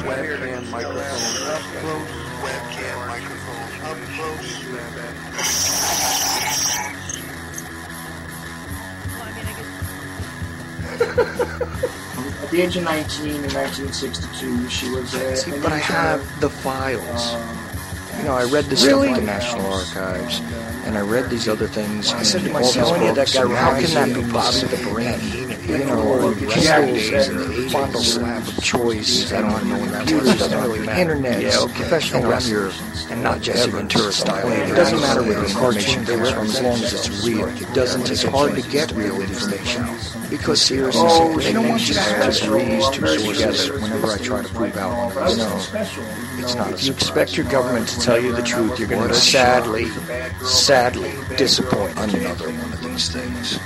Webcam microphone up close. Webcam microphone up close. At the age of 19 in 1962, she was a... But I have the files. I read this stuff at the National Archives, and I read these other things. I said to myself, how can that be Bobby the Brain? Pistols and fondle slab of choice. I don't know when that was. It doesn't really matter. Internet, professional wrestlers, and not Jesse Ventura style. It doesn't matter where the information comes from as long as it's real. It's hard to get real information. Because seriously, they don't want you to have degrees to together whenever I try to prove out. It's not. If you expect your government to tell you the truth, you're going to sadly disappoint on another one of these things.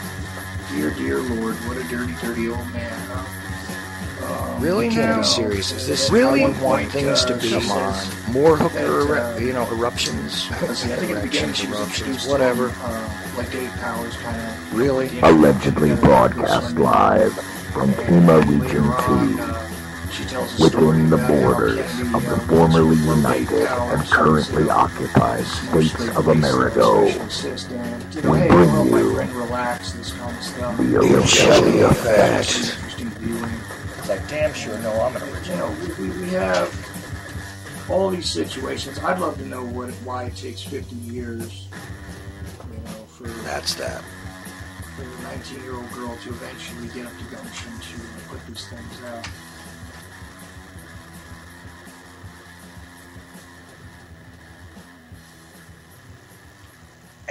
Dear Lord, what a dirty, dirty old man, huh? Really? You can't be serious. Is this really how you want things to be? Come on. More hooker, eruptions. Eruptions, whatever. Like 8 Powers kind of... Really? Allegedly broadcast live from Pima Region 2, within the borders of the formerly united and currently occupied states of America. We bring you the Ochelli Effect. It's like, damn sure, no, I'm an original. We have all these situations. I'd love to know why it takes 50 years, for a 19-year-old girl to eventually get up to gumption to put these things out.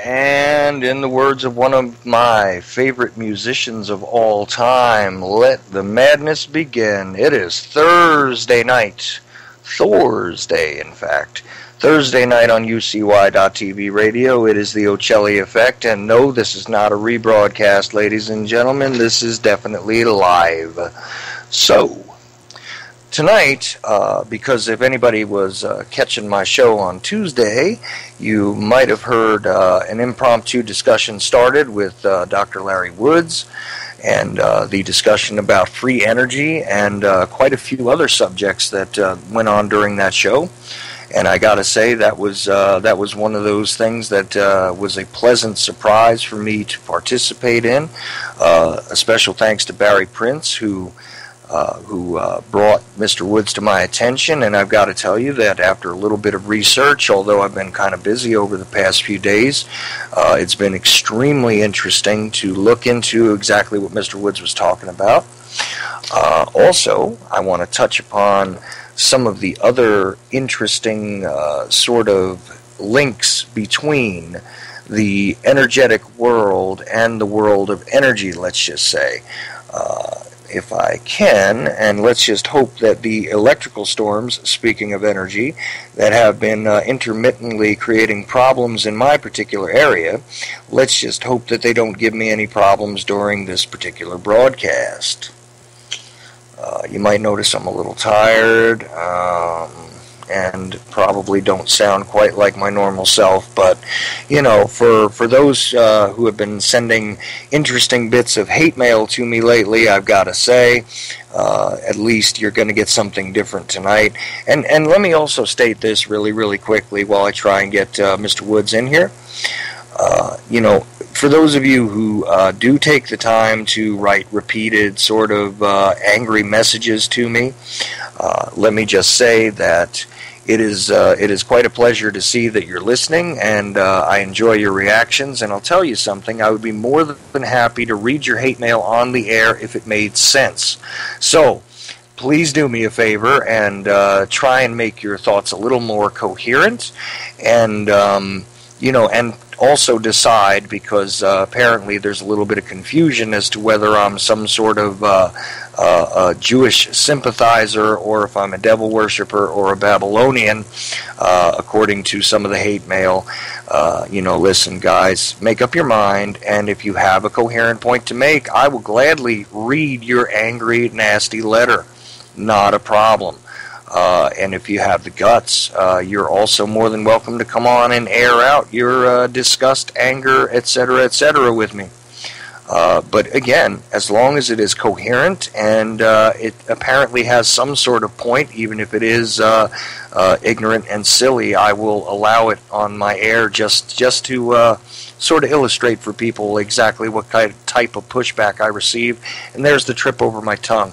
And in the words of one of my favorite musicians of all time, let the madness begin. It is Thursday night. Thursday, in fact. Thursday night on UCY.TV radio. It is the Ochelli Effect. And no, this is not a rebroadcast, ladies and gentlemen. This is definitely live. So, tonight, because if anybody was catching my show on Tuesday, you might have heard an impromptu discussion started with Dr. Larry Woods, and the discussion about free energy and quite a few other subjects that went on during that show. And I got to say, that was one of those things that was a pleasant surprise for me to participate in. A special thanks to Barry Prince, who brought Mr. Woods to my attention, and I've got to tell you that after a little bit of research, although I've been kind of busy over the past few days, it's been extremely interesting to look into exactly what Mr. Woods was talking about. Also, I want to touch upon some of the other interesting sort of links between the energetic world and the world of energy, let's just say. If I can, and let's just hope that the electrical storms, speaking of energy, that have been intermittently creating problems in my particular area, let's just hope that they don't give me any problems during this particular broadcast. You might notice I'm a little tired, and probably don't sound quite like my normal self, but, for those who have been sending interesting bits of hate mail to me lately, I've got to say, at least you're going to get something different tonight. And let me also state this really, really quickly while I try and get Mr. Woods in here. For those of you who do take the time to write repeated sort of angry messages to me, let me just say that it is quite a pleasure to see that you're listening, and I enjoy your reactions. And I'll tell you something, I would be more than happy to read your hate mail on the air if it made sense. So, please do me a favor and try and make your thoughts a little more coherent, and and also decide, because apparently there's a little bit of confusion as to whether I'm some sort of a Jewish sympathizer or if I'm a devil worshiper or a Babylonian, according to some of the hate mail. Listen, guys, make up your mind, and if you have a coherent point to make, I will gladly read your angry, nasty letter. Not a problem. And if you have the guts, you're also more than welcome to come on and air out your disgust, anger, etc., with me. But again, as long as it is coherent and it apparently has some sort of point, even if it is ignorant and silly, I will allow it on my air just to sort of illustrate for people exactly what type of pushback I receive. And there's the trip over my tongue.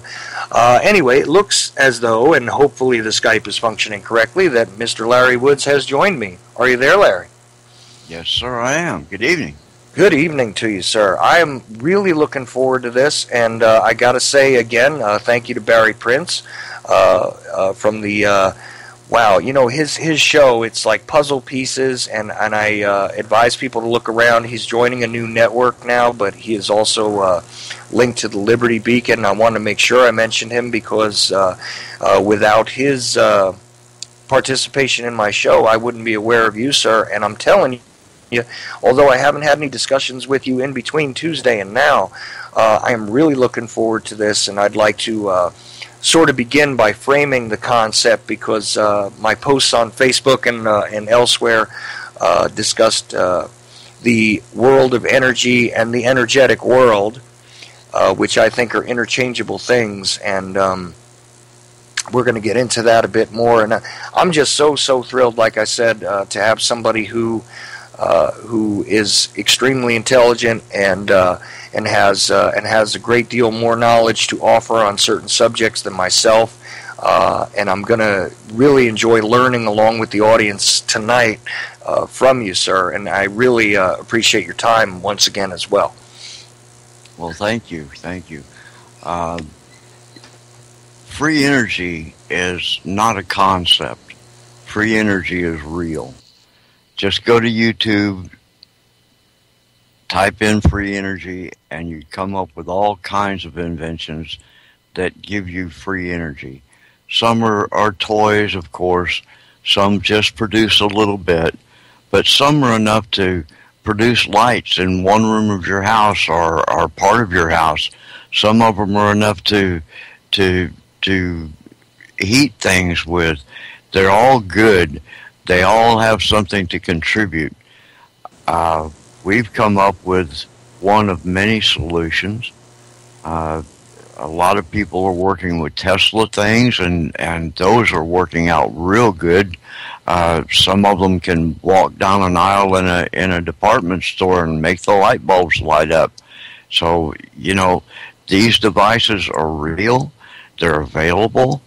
Anyway, it looks as though, and hopefully the Skype is functioning correctly, that Mr. Larry Woods has joined me. Are you there, Larry? Yes, sir, I am. Good evening. Good evening to you, sir. I am really looking forward to this, and I got to say again, thank you to Barry Prince from the wow. You know his show. It's like puzzle pieces, and I advise people to look around. He's joining a new network now, but he is also linked to the Liberty Beacon. I want to make sure I mentioned him because without his participation in my show, I wouldn't be aware of you, sir. And I'm telling you. Although I haven't had any discussions with you in between Tuesday and now, I am really looking forward to this, and I'd like to sort of begin by framing the concept because my posts on Facebook and elsewhere discussed the world of energy and the energetic world, which I think are interchangeable things, and we're going to get into that a bit more. And I'm just so thrilled, like I said, to have somebody who is extremely intelligent and has a great deal more knowledge to offer on certain subjects than myself, and I'm going to really enjoy learning along with the audience tonight from you, sir. And I really appreciate your time once again as well. Well, thank you. Free energy is not a concept. Free energy is real. Just go to YouTube, type in free energy, and you come up with all kinds of inventions that give you free energy. Some are toys, of course. Some just produce a little bit. But some are enough to produce lights in one room of your house or part of your house. Some of them are enough to heat things with. They're all good. They all have something to contribute. We've come up with one of many solutions. A lot of people are working with Tesla things, and those are working out real good. Some of them can walk down an aisle in a department store and make the light bulbs light up. So, you know, these devices are real. They're available.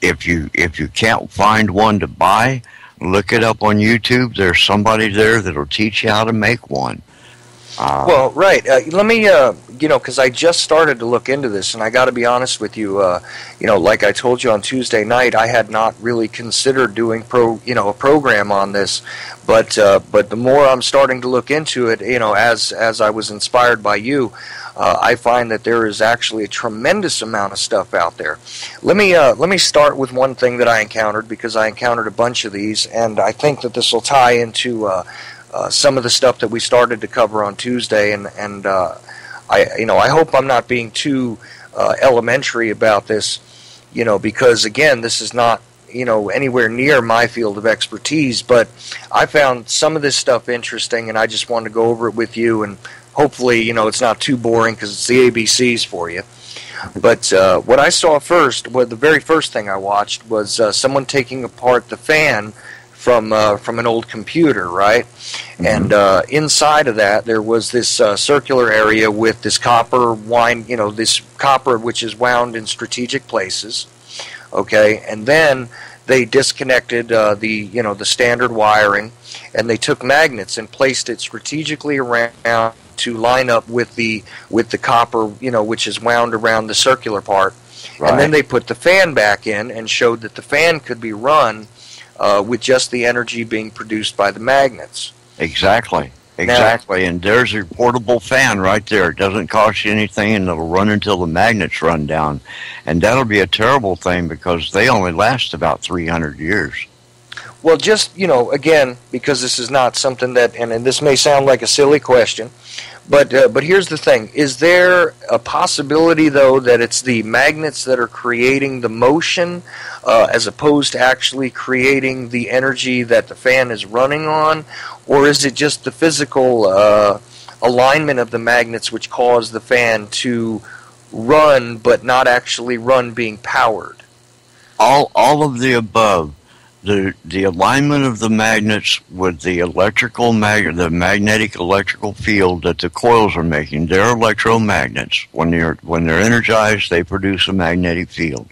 If you can't find one to buy, look it up on YouTube. There's somebody there that'll teach you how to make one. Well, right. Let me, because I just started to look into this, and I got to be honest with you. Like I told you on Tuesday night, I had not really considered doing a program on this, but the more I'm starting to look into it, as I was inspired by you, I find that there is actually a tremendous amount of stuff out there. Let me start with one thing that I encountered, because I encountered a bunch of these, and I think that this will tie into some of the stuff that we started to cover on Tuesday, and I hope I'm not being too elementary about this, because again, this is not anywhere near my field of expertise, but I found some of this stuff interesting, and I just wanted to go over it with you, and hopefully, it's not too boring because it's the ABCs for you. But what I saw first, the very first thing I watched was someone taking apart the fan from an old computer, right? Mm-hmm. And inside of that, there was this circular area with this copper this copper which is wound in strategic places. Okay, and then they disconnected the standard wiring, and they took magnets and placed it strategically around to line up with the copper, which is wound around the circular part. Right. And then they put the fan back in and showed that the fan could be run with just the energy being produced by the magnets. Exactly. And there's your portable fan right there. It doesn't cost you anything, and it'll run until the magnets run down. And that'll be a terrible thing because they only last about 300 years. Well, just, again, because this is not something that, and this may sound like a silly question, but here's the thing. Is there a possibility, though, that it's the magnets that are creating the motion as opposed to actually creating the energy that the fan is running on? Or is it just the physical alignment of the magnets which cause the fan to run, but not actually run being powered? All of the above. The alignment of the magnets with the the magnetic electrical field that the coils are making. They're electromagnets. When they're energized, they produce a magnetic field.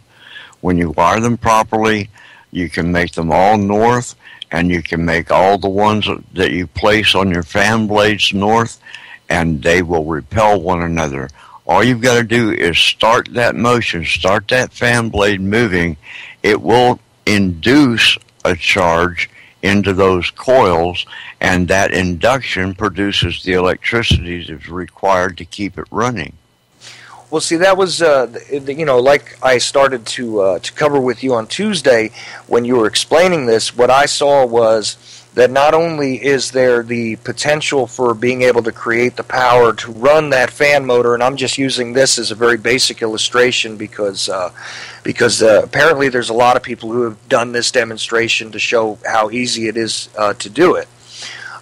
When you wire them properly, you can make them all north, and you can make all the ones that you place on your fan blades north, and they will repel one another. All you've got to do is start that motion, start that fan blade moving. It will induce a charge into those coils, and that induction produces the electricity that's required to keep it running. Well, see, that was, like I started to cover with you on Tuesday when you were explaining this. What I saw was that not only is there the potential for being able to create the power to run that fan motor, and I'm just using this as a very basic illustration because apparently there's a lot of people who have done this demonstration to show how easy it is to do it.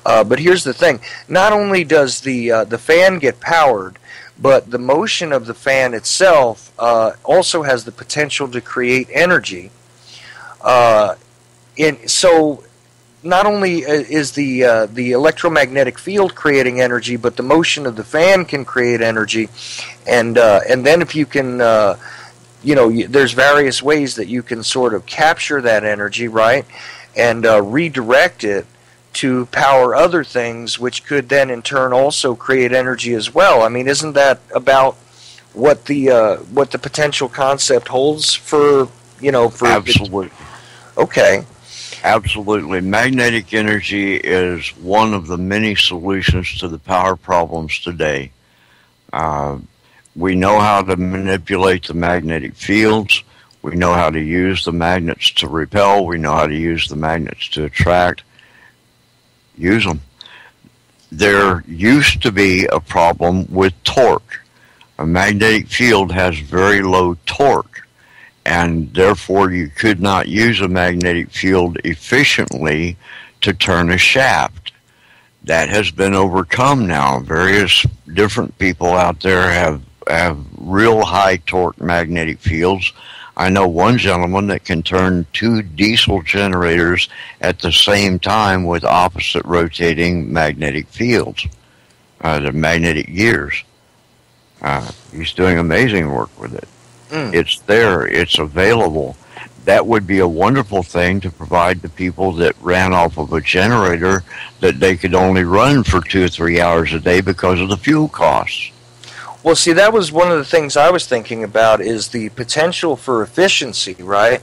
But here's the thing. Not only does the fan get powered, but the motion of the fan itself also has the potential to create energy. So not only is the electromagnetic field creating energy, but the motion of the fan can create energy, and then if you can, there's various ways that you can sort of capture that energy, right, and redirect it to power other things, which could then in turn also create energy as well. I mean, isn't that about what the potential concept holds for? Absolutely. Okay. Absolutely. Magnetic energy is one of the many solutions to the power problems today. We know how to manipulate the magnetic fields. We know how to use the magnets to repel. We know how to use the magnets to attract. Use them. There used to be a problem with torque. A magnetic field has very low torque, and therefore you could not use a magnetic field efficiently to turn a shaft. That has been overcome now. Various different people out there have real high torque magnetic fields. I know one gentleman that can turn 2 diesel generators at the same time with opposite rotating magnetic fields, the magnetic gears. He's doing amazing work with it. It's there. It's available. That would be a wonderful thing to provide to people that ran off of a generator that they could only run for 2 or 3 hours a day because of the fuel costs. Well, see, that was one of the things I was thinking about, is the potential for efficiency, right?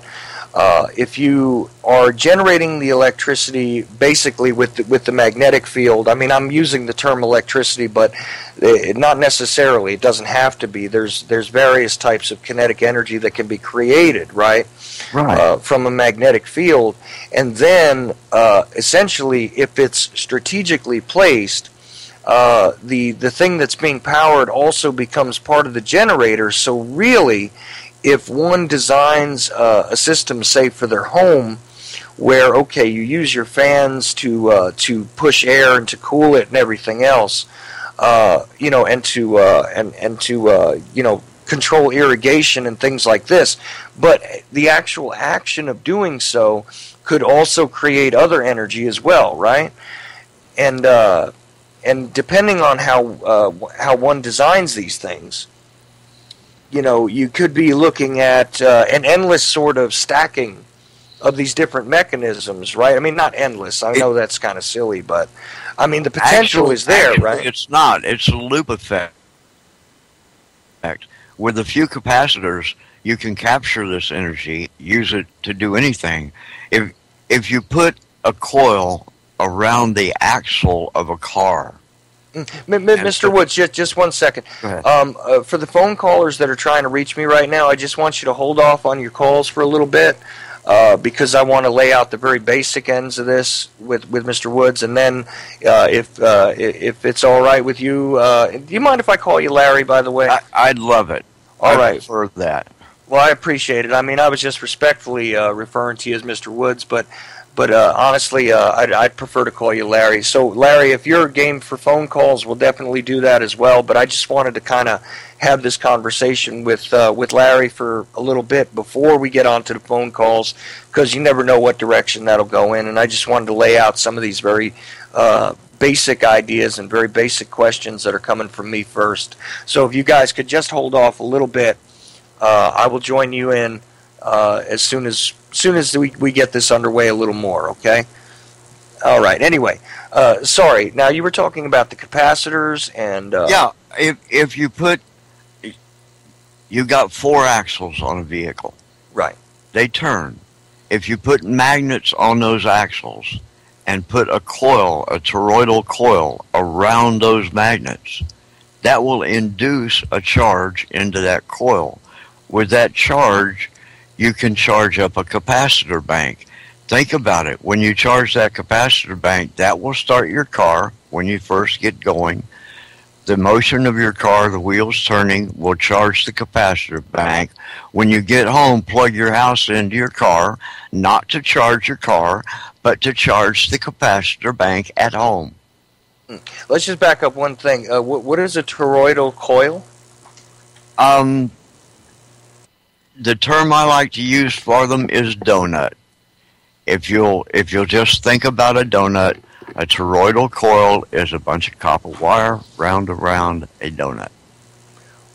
If you are generating the electricity basically with the magnetic field, I mean, I'm using the term electricity, but not necessarily. It doesn't have to be. There's various types of kinetic energy that can be created, right? Right. From a magnetic field. And then, essentially, if it's strategically placed, the thing that's being powered also becomes part of the generator. So really, if one designs a system, say for their home, where you use your fans to push air and to cool it and everything else, and to control irrigation and things like this, but the actual action of doing so could also create other energy as well, right? And depending on how one designs these things, you could be looking at an endless sort of stacking of these different mechanisms, right? I mean, not endless. I know that's kind of silly, but I mean, the potential is there, right? It's not. It's a loop effect. With a few capacitors, you can capture this energy, use it to do anything. If you put a coil around the axle of a car. Mr. Woods, just 1 second. Go ahead. For the phone callers that are trying to reach me right now, I just want you to hold off on your calls for a little bit, because I want to lay out the very basic ends of this with Mr. Woods, and then if it's all right with you, do you mind if I call you Larry, by the way? I'd love it. All I right. prefer that. Well, I appreciate it. I mean, I was just respectfully referring to you as Mr. Woods, but But honestly, I'd prefer to call you Larry. So, Larry, if you're game for phone calls, we'll definitely do that as well. But I just wanted to kind of have this conversation with Larry for a little bit before we get on to the phone calls, because you never know what direction that'll go in. And I just wanted to lay out some of these very basic ideas and very basic questions that are coming from me first. So if you guys could just hold off a little bit, I will join you in as soon as we get this underway a little more, okay? All right. Anyway, sorry. Now, you were talking about the capacitors and... yeah, if you put... You got 4 axles on a vehicle. Right. They turn. If you put magnets on those axles and put a coil, a toroidal coil, around those magnets, that will induce a charge into that coil. With that charge, you can charge up a capacitor bank. Think about it. When you charge that capacitor bank, that will start your car when you first get going. The motion of your car, the wheels turning, will charge the capacitor bank. When you get home, plug your house into your car, not to charge your car, but to charge the capacitor bank at home. Let's just back up one thing. What is a toroidal coil? The term I like to use for them is donut. If you'll just think about a donut, a toroidal coil is a bunch of copper wire round around a donut.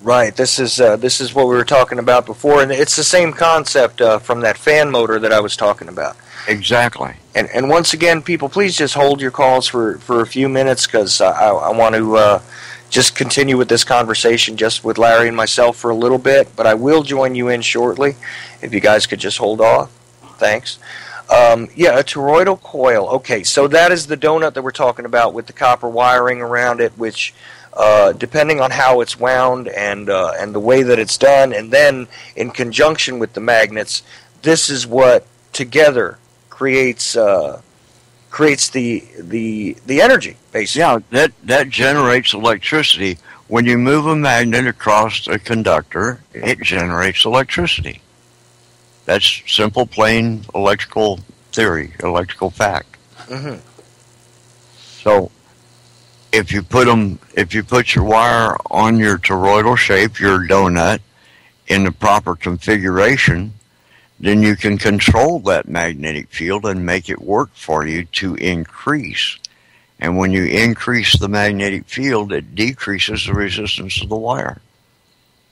Right. This is what we were talking about before, and it's the same concept from that fan motor that I was talking about. Exactly. And once again, people, please just hold your calls for a few minutes, because I want to just continue with this conversation just with Larry and myself for a little bit, but I will join you in shortly. If you guys could just hold off. Thanks. Yeah, a toroidal coil. Okay, so that is the donut that we're talking about with the copper wiring around it, which, depending on how it's wound and the way that it's done, and then in conjunction with the magnets, this is what together creates the energy, basically. Yeah, that generates electricity. When you move a magnet across a conductor, it generates electricity. That's simple, plain electrical theory, electrical fact. Mm-hmm. So, if you put your wire on your toroidal shape, your donut, in the proper configuration, then you can control that magnetic field and make it work for you to increase. And when you increase the magnetic field, it decreases the resistance of the wire.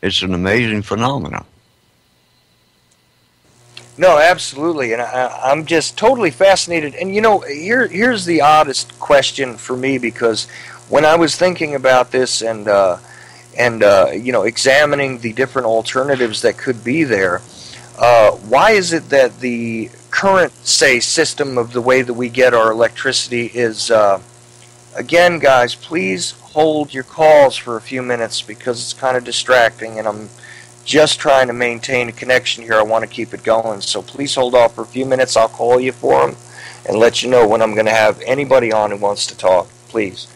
It's an amazing phenomenon. No, absolutely, and I'm just totally fascinated. And here's the oddest question for me, because when I was thinking about this and examining the different alternatives that could be there, why is it that the current, say, system of the way that we get our electricity is, again, guys, please hold your calls for a few minutes, because it's kind of distracting, and I'm just trying to maintain a connection here. I want to keep it going, so please hold off for a few minutes. I'll call you for them and let you know when I'm going to have anybody on who wants to talk, please.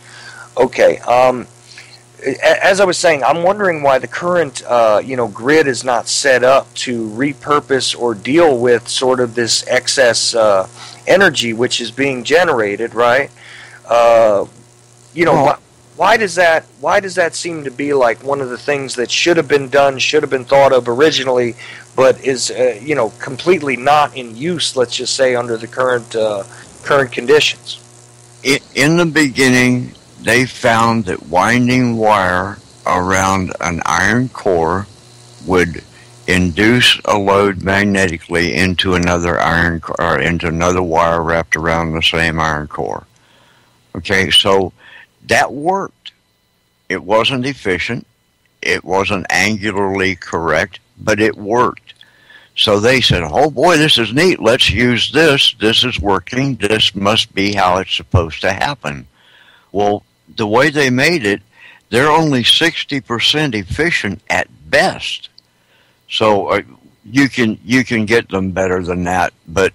Okay, as I was saying, I'm wondering why the current grid is not set up to repurpose or deal with sort of this excess energy which is being generated, right? Why does that seem to be like one of the things that should have been done, should have been thought of originally, but is completely not in use, let's just say, under the current conditions? In the beginning, they found that winding wire around an iron core would induce a load magnetically into another iron or into another wire wrapped around the same iron core. Okay, so that worked. It wasn't efficient. It wasn't angularly correct, but it worked. So they said, oh boy, this is neat. Let's use this. This is working. This must be how it's supposed to happen. Well, the way they made it, they're only 60% efficient at best. So you can get them better than that, but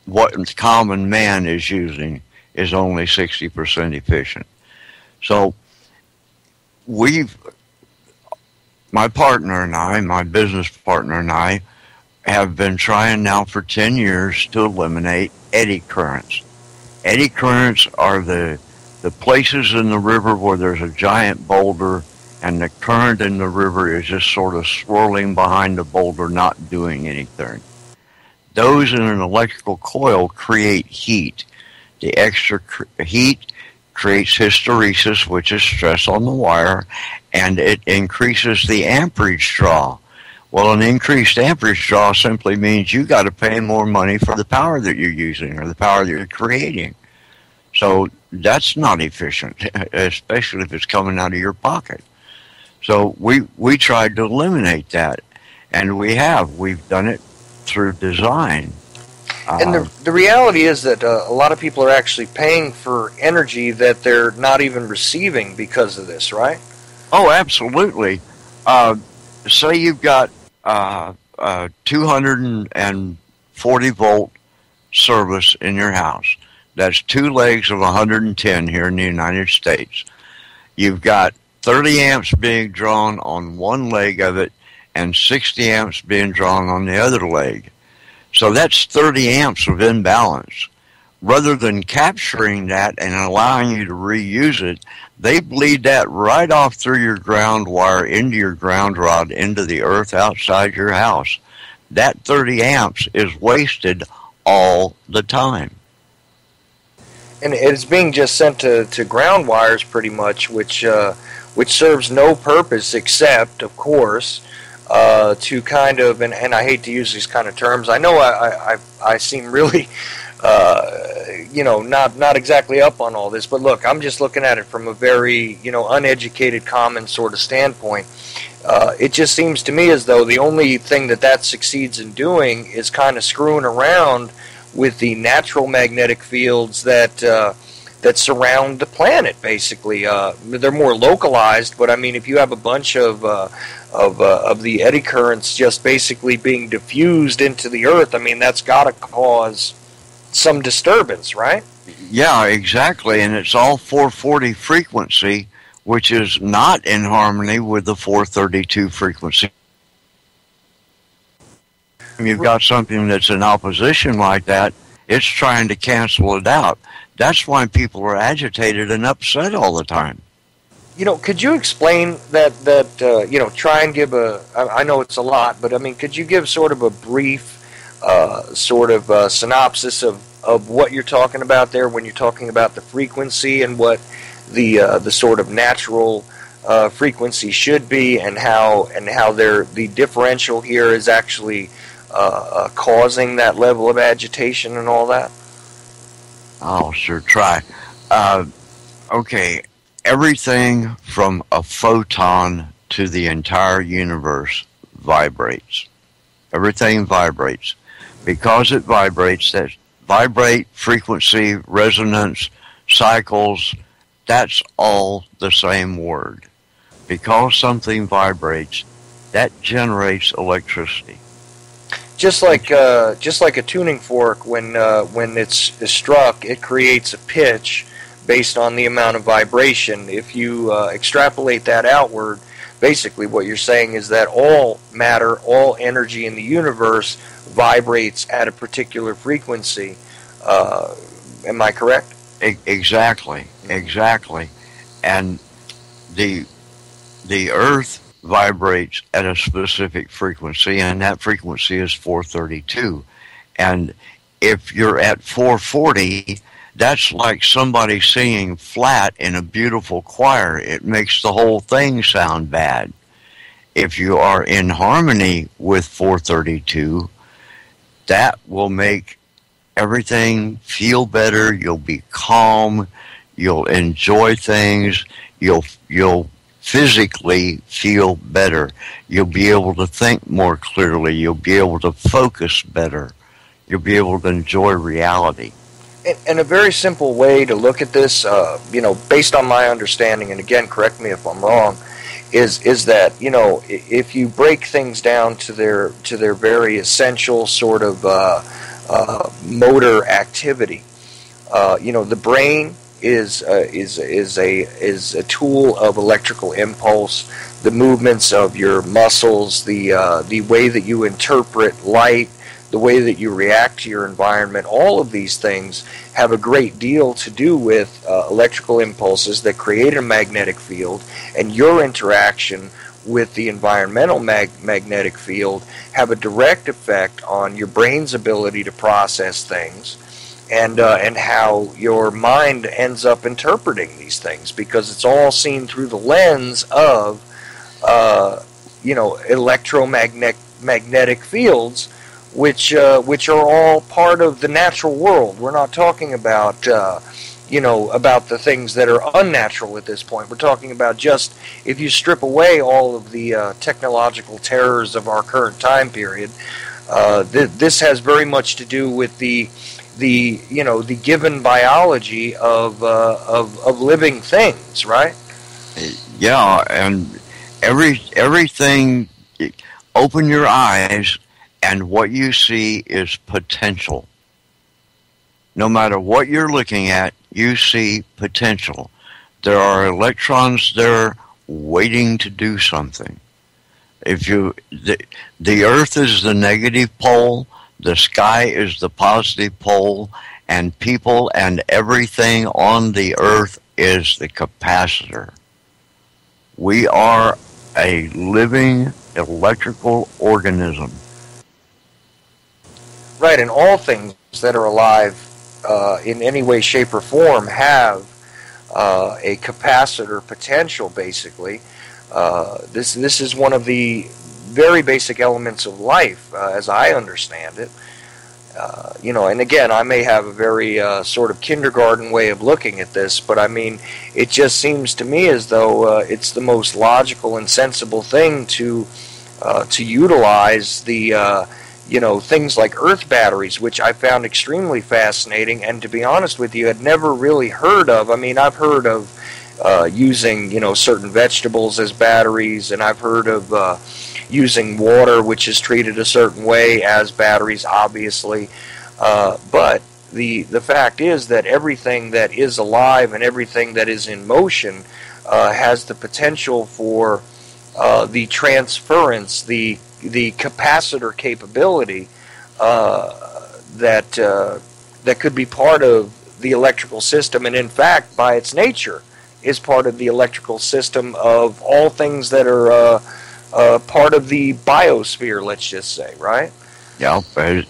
what the common man is using is only 60% efficient. So my partner and I, my business partner and I, have been trying now for 10 years to eliminate eddy currents. Eddy currents are the places in the river where there's a giant boulder and the current in the river is just sort of swirling behind the boulder, not doing anything. Those in an electrical coil create heat. The extra heat creates hysteresis, which is stress on the wire, and it increases the amperage draw. Well, an increased amperage draw simply means you got to pay more money for the power that you're using or the power that you're creating. So that's not efficient, especially if it's coming out of your pocket. So we tried to eliminate that, and we've done it through design. And the reality is that a lot of people are actually paying for energy that they're not even receiving because of this, right? Oh, absolutely. Say you've got a 240 volt service in your house. That's two legs of 110 here in the United States. You've got 30 amps being drawn on one leg of it and 60 amps being drawn on the other leg. So that's 30 amps of imbalance. Rather than capturing that and allowing you to reuse it, they bleed that right off through your ground wire into your ground rod into the earth outside your house. That 30 amps is wasted all the time. And it's being just sent to ground wires pretty much, which serves no purpose except, of course, to kind of, and I hate to use these kind of terms. I know I seem really, not exactly up on all this, but look, I'm just looking at it from a very, uneducated, common sort of standpoint. It just seems to me as though the only thing that succeeds in doing is kind of screwing around with the natural magnetic fields that surround the planet. Basically, they're more localized, but I mean, if you have a bunch of the eddy currents just basically being diffused into the earth, I mean, that's got to cause some disturbance, right? Yeah, exactly, and it's all 440 frequency, which is not in harmony with the 432 frequency. When you've got something that's in opposition like that, it's trying to cancel it out. That's why people are agitated and upset all the time. Could you explain that try and give I know it's a lot, but I mean, could you give sort of a brief synopsis of what you're talking about there when you're talking about the frequency and what the sort of natural frequency should be, and how the differential here is actually causing that level of agitation and all that? I'll sure try. Okay, everything from a photon to the entire universe vibrates. Everything vibrates. Because it vibrates, that vibrate, frequency, resonance, cycles, that's all the same word. Because something vibrates, that generates electricity. Just like a tuning fork, when it's struck, it creates a pitch based on the amount of vibration. If you extrapolate that outward, basically what you're saying is that all matter, all energy in the universe vibrates at a particular frequency. Am I correct? Exactly. And the Earth vibrates at a specific frequency, and that frequency is 432. And if you're at 440, that's like somebody singing flat in a beautiful choir. It makes the whole thing sound bad. If you are in harmony with 432, that will make everything feel better. You'll be calm. You'll enjoy things. You'll physically feel better. You'll be able to think more clearly. You'll be able to focus better. You'll be able to enjoy reality. And a very simple way to look at this, based on my understanding, and again, correct me if I'm wrong, is that, if you break things down to their very essential sort of motor activity, the brain is a tool of electrical impulse. The movements of your muscles, the way that you interpret light, the way that you react to your environment, all of these things have a great deal to do with electrical impulses that create a magnetic field, and your interaction with the environmental magnetic field have a direct effect on your brain's ability to process things, and how your mind ends up interpreting these things, because it's all seen through the lens of electromagnetic fields, which are all part of the natural world. We're not talking about about the things that are unnatural at this point. We're talking about just, if you strip away all of the technological terrors of our current time period, this has very much to do with the given biology of living things, right? Yeah, and everything. Open your eyes, and what you see is potential. No matter what you're looking at, you see potential. There are electrons there waiting to do something. The Earth is the negative pole, the sky is the positive pole, and people and everything on the Earth is the capacitor. We are a living electrical organism. Right, and all things that are alive in any way, shape, or form have a capacitor potential, basically. This is one of the very basic elements of life, as I understand it. And again, I may have a very sort of kindergarten way of looking at this, but I mean, it just seems to me as though it's the most logical and sensible thing to utilize the things like earth batteries, which I found extremely fascinating, and to be honest with you, had never really heard of. I mean, I've heard of using certain vegetables as batteries, and I've heard of using water, which is treated a certain way, as batteries, obviously. But the fact is that everything that is alive and everything that is in motion has the potential for the transference, the capacitor capability that could be part of the electrical system, and in fact, by its nature, is part of the electrical system of all things that are part of the biosphere, let's just say, right? Yeah,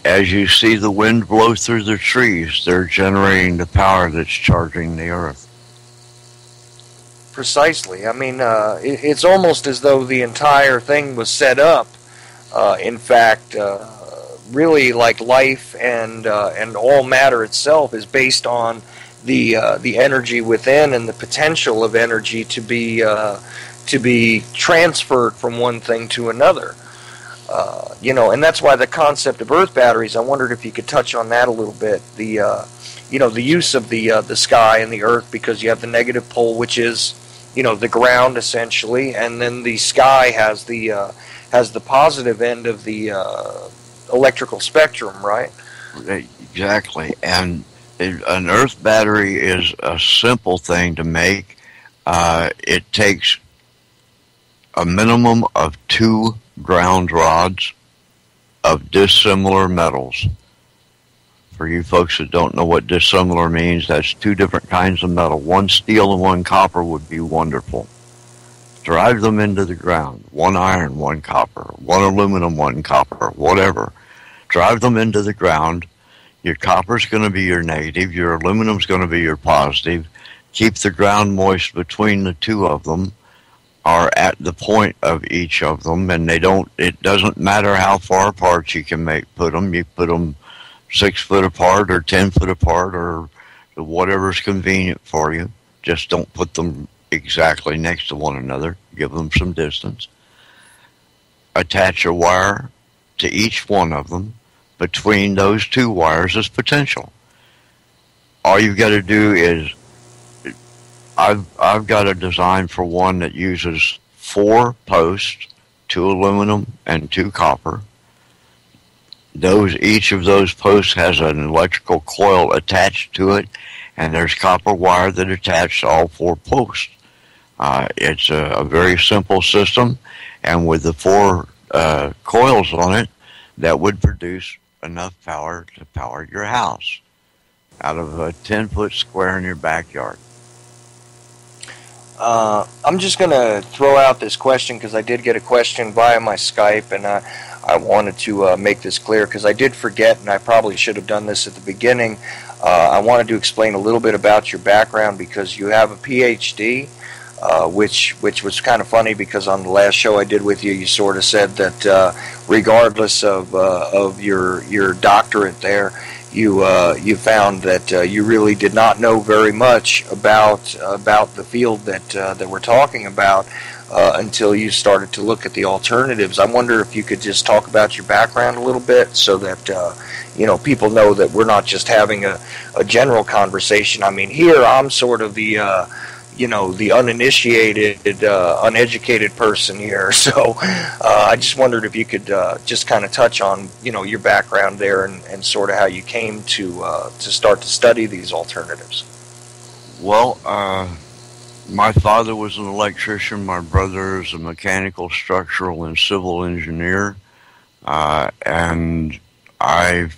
as you see the wind blow through the trees, they're generating the power that's charging the Earth. Precisely. I mean, it's almost as though the entire thing was set up. In fact, really, like life and all matter itself is based on the energy within and the potential of energy to be transferred from one thing to another. And that's why the concept of earth batteries, I wondered if you could touch on that a little bit. The use of the sky and the earth, because you have the negative pole, which is the ground essentially, and then the sky has the positive end of the electrical spectrum, right? Exactly. And an earth battery is a simple thing to make. It takes a minimum of 2 ground rods of dissimilar metals. For you folks that don't know what dissimilar means, that's 2 different kinds of metal. One steel and one copper would be wonderful. Drive them into the ground. 1 iron, 1 copper, 1 aluminum, 1 copper, whatever. Drive them into the ground. Your copper's going to be your negative. Your aluminum's going to be your positive. Keep the ground moist between the 2 of them, or at the point of each of them, and it doesn't matter how far apart you can put them. You put them 6 foot apart or 10 foot apart or whatever's convenient for you. Just don't put them exactly next to one another. Give them some distance. Attach a wire to each one of them. Between those 2 wires is potential. All you've got to do is, I've got a design for one that uses 4 posts, 2 aluminum and 2 copper. Each of those posts has an electrical coil attached to it, and there's copper wire that attached to all 4 posts. It's a very simple system, and with the 4 coils on it, that would produce enough power to power your house out of a 10-foot square in your backyard. I'm just going to throw out this question because I did get a question via my Skype, and I wanted to make this clear because I did forget, and I probably should have done this at the beginning. I wanted to explain a little bit about your background because you have a PhD, which was kind of funny because on the last show I did with you, you sort of said that regardless of your doctorate there, you found that you really did not know very much about the field that we're talking about until you started to look at the alternatives. I wonder if you could just talk about your background a little bit so that people know that we're not just having a general conversation. I mean, here I'm sort of the the uninitiated, uneducated person here. So I just wondered if you could just kind of touch on, your background there and sort of how you came to start to study these alternatives. Well, my father was an electrician. My brother is a mechanical, structural, and civil engineer. And I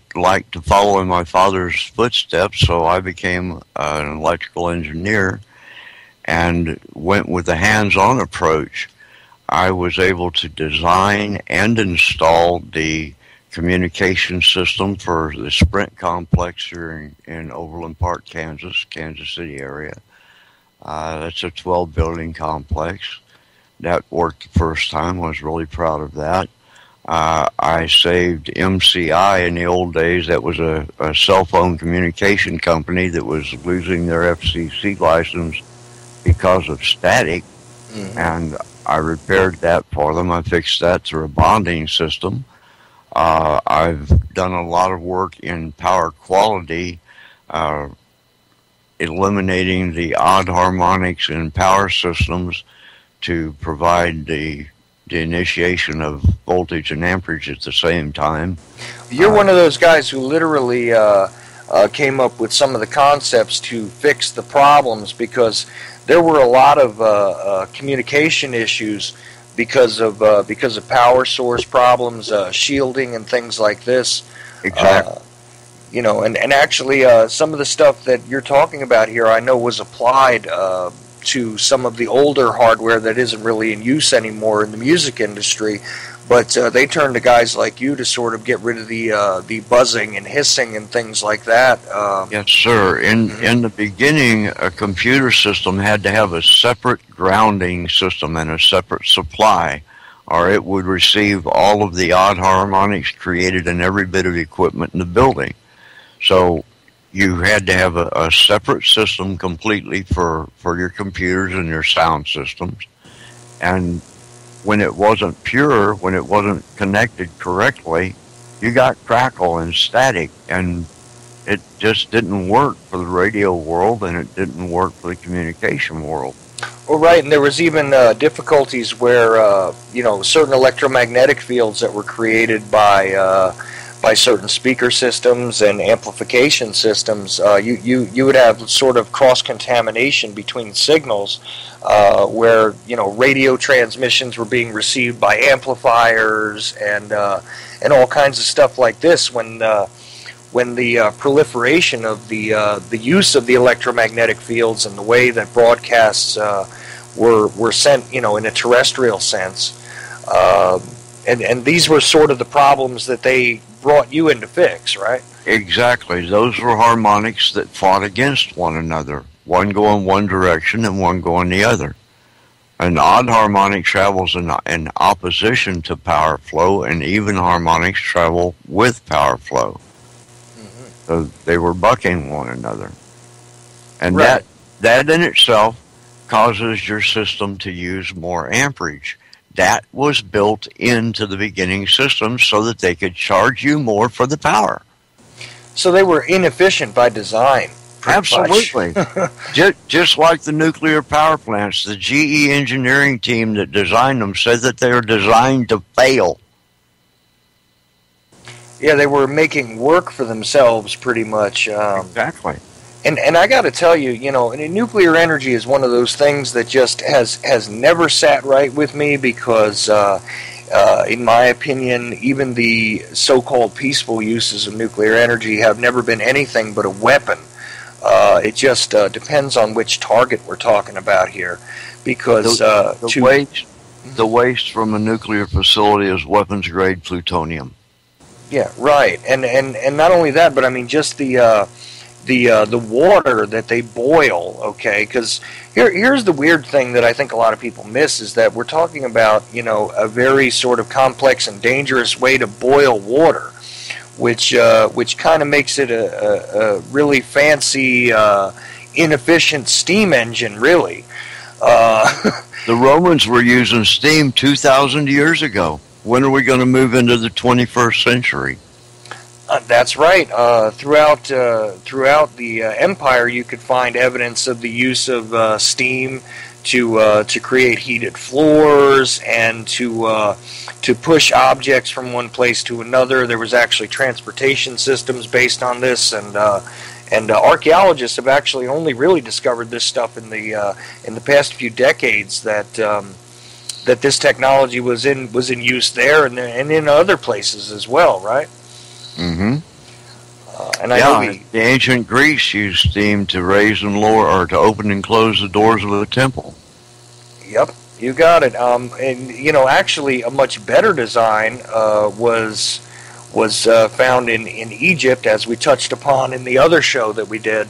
like to follow in my father's footsteps, so I became an electrical engineer and went with a hands-on approach. I was able to design and install the communication system for the Sprint complex here in Overland Park, Kansas City area. That's a 12-building complex. That worked the first time. I was really proud of that. I saved MCI in the old days. That was a cell phone communication company that was losing their FCC license because of static, and I repaired that for them. I fixed that through a bonding system. I've done a lot of work in power quality, eliminating the odd harmonics in power systems to provide the initiation of voltage and amperage at the same time. You're one of those guys who literally came up with some of the concepts to fix the problems, because there were a lot of communication issues because of power source problems, shielding, and things like this. Exactly. And actually, some of the stuff that you're talking about here, I know was applied to some of the older hardware that isn't really in use anymore in the music industry. But they turned to guys like you to sort of get rid of the buzzing and hissing and things like that. Yes, sir. In the beginning, a computer system had to have a separate grounding system and a separate supply, or it would receive all of the odd harmonics created in every bit of equipment in the building. So you had to have a separate system completely for your computers and your sound systems. And when it wasn't pure, when it wasn't connected correctly, you got crackle and static, and it just didn't work for the radio world, and it didn't work for the communication world. Well, right, and there was even difficulties where certain electromagnetic fields that were created by certain speaker systems and amplification systems, you would have sort of cross-contamination between signals, where radio transmissions were being received by amplifiers and all kinds of stuff like this. When the proliferation of the use of the electromagnetic fields and the way that broadcasts were sent, in a terrestrial sense, and these were sort of the problems that they brought you in to fix, right? Exactly. Those were harmonics that fought against one another. One going one direction and one going the other. An odd harmonic travels in opposition to power flow, and even harmonics travel with power flow. So they were bucking one another. And right. that in itself causes your system to use more amperage. That was built into the beginning system so that they could charge you more for the power. So they were inefficient by design. Absolutely. Just like the nuclear power plants, the GE engineering team that designed them said that they were designed to fail. Yeah, they were making work for themselves pretty much. Exactly. And I got to tell you, nuclear energy is one of those things that just has never sat right with me because, in my opinion, even the so-called peaceful uses of nuclear energy have never been anything but a weapon. It just depends on which target we're talking about here, because the waste from a nuclear facility is weapons-grade plutonium. Yeah, right, and not only that, but I mean just the water that they boil, okay? Because here's the weird thing that I think a lot of people miss is that we're talking about, a very sort of complex and dangerous way to boil water, which kind of makes it a really fancy, inefficient steam engine, really. The Romans were using steam 2,000 years ago. When are we going to move into the 21st century? That's right. Throughout the empire, you could find evidence of the use of steam to create heated floors and to push objects from one place to another. There was actually transportation systems based on this, and archaeologists have actually only really discovered this stuff in the past few decades that this technology was in use there and in other places as well, right? Mm-hmm. And I know the ancient Greeks used steam to raise and lower, or to open and close the doors of a temple. Yep, you got it. And actually, a much better design was found in Egypt, as we touched upon in the other show that we did.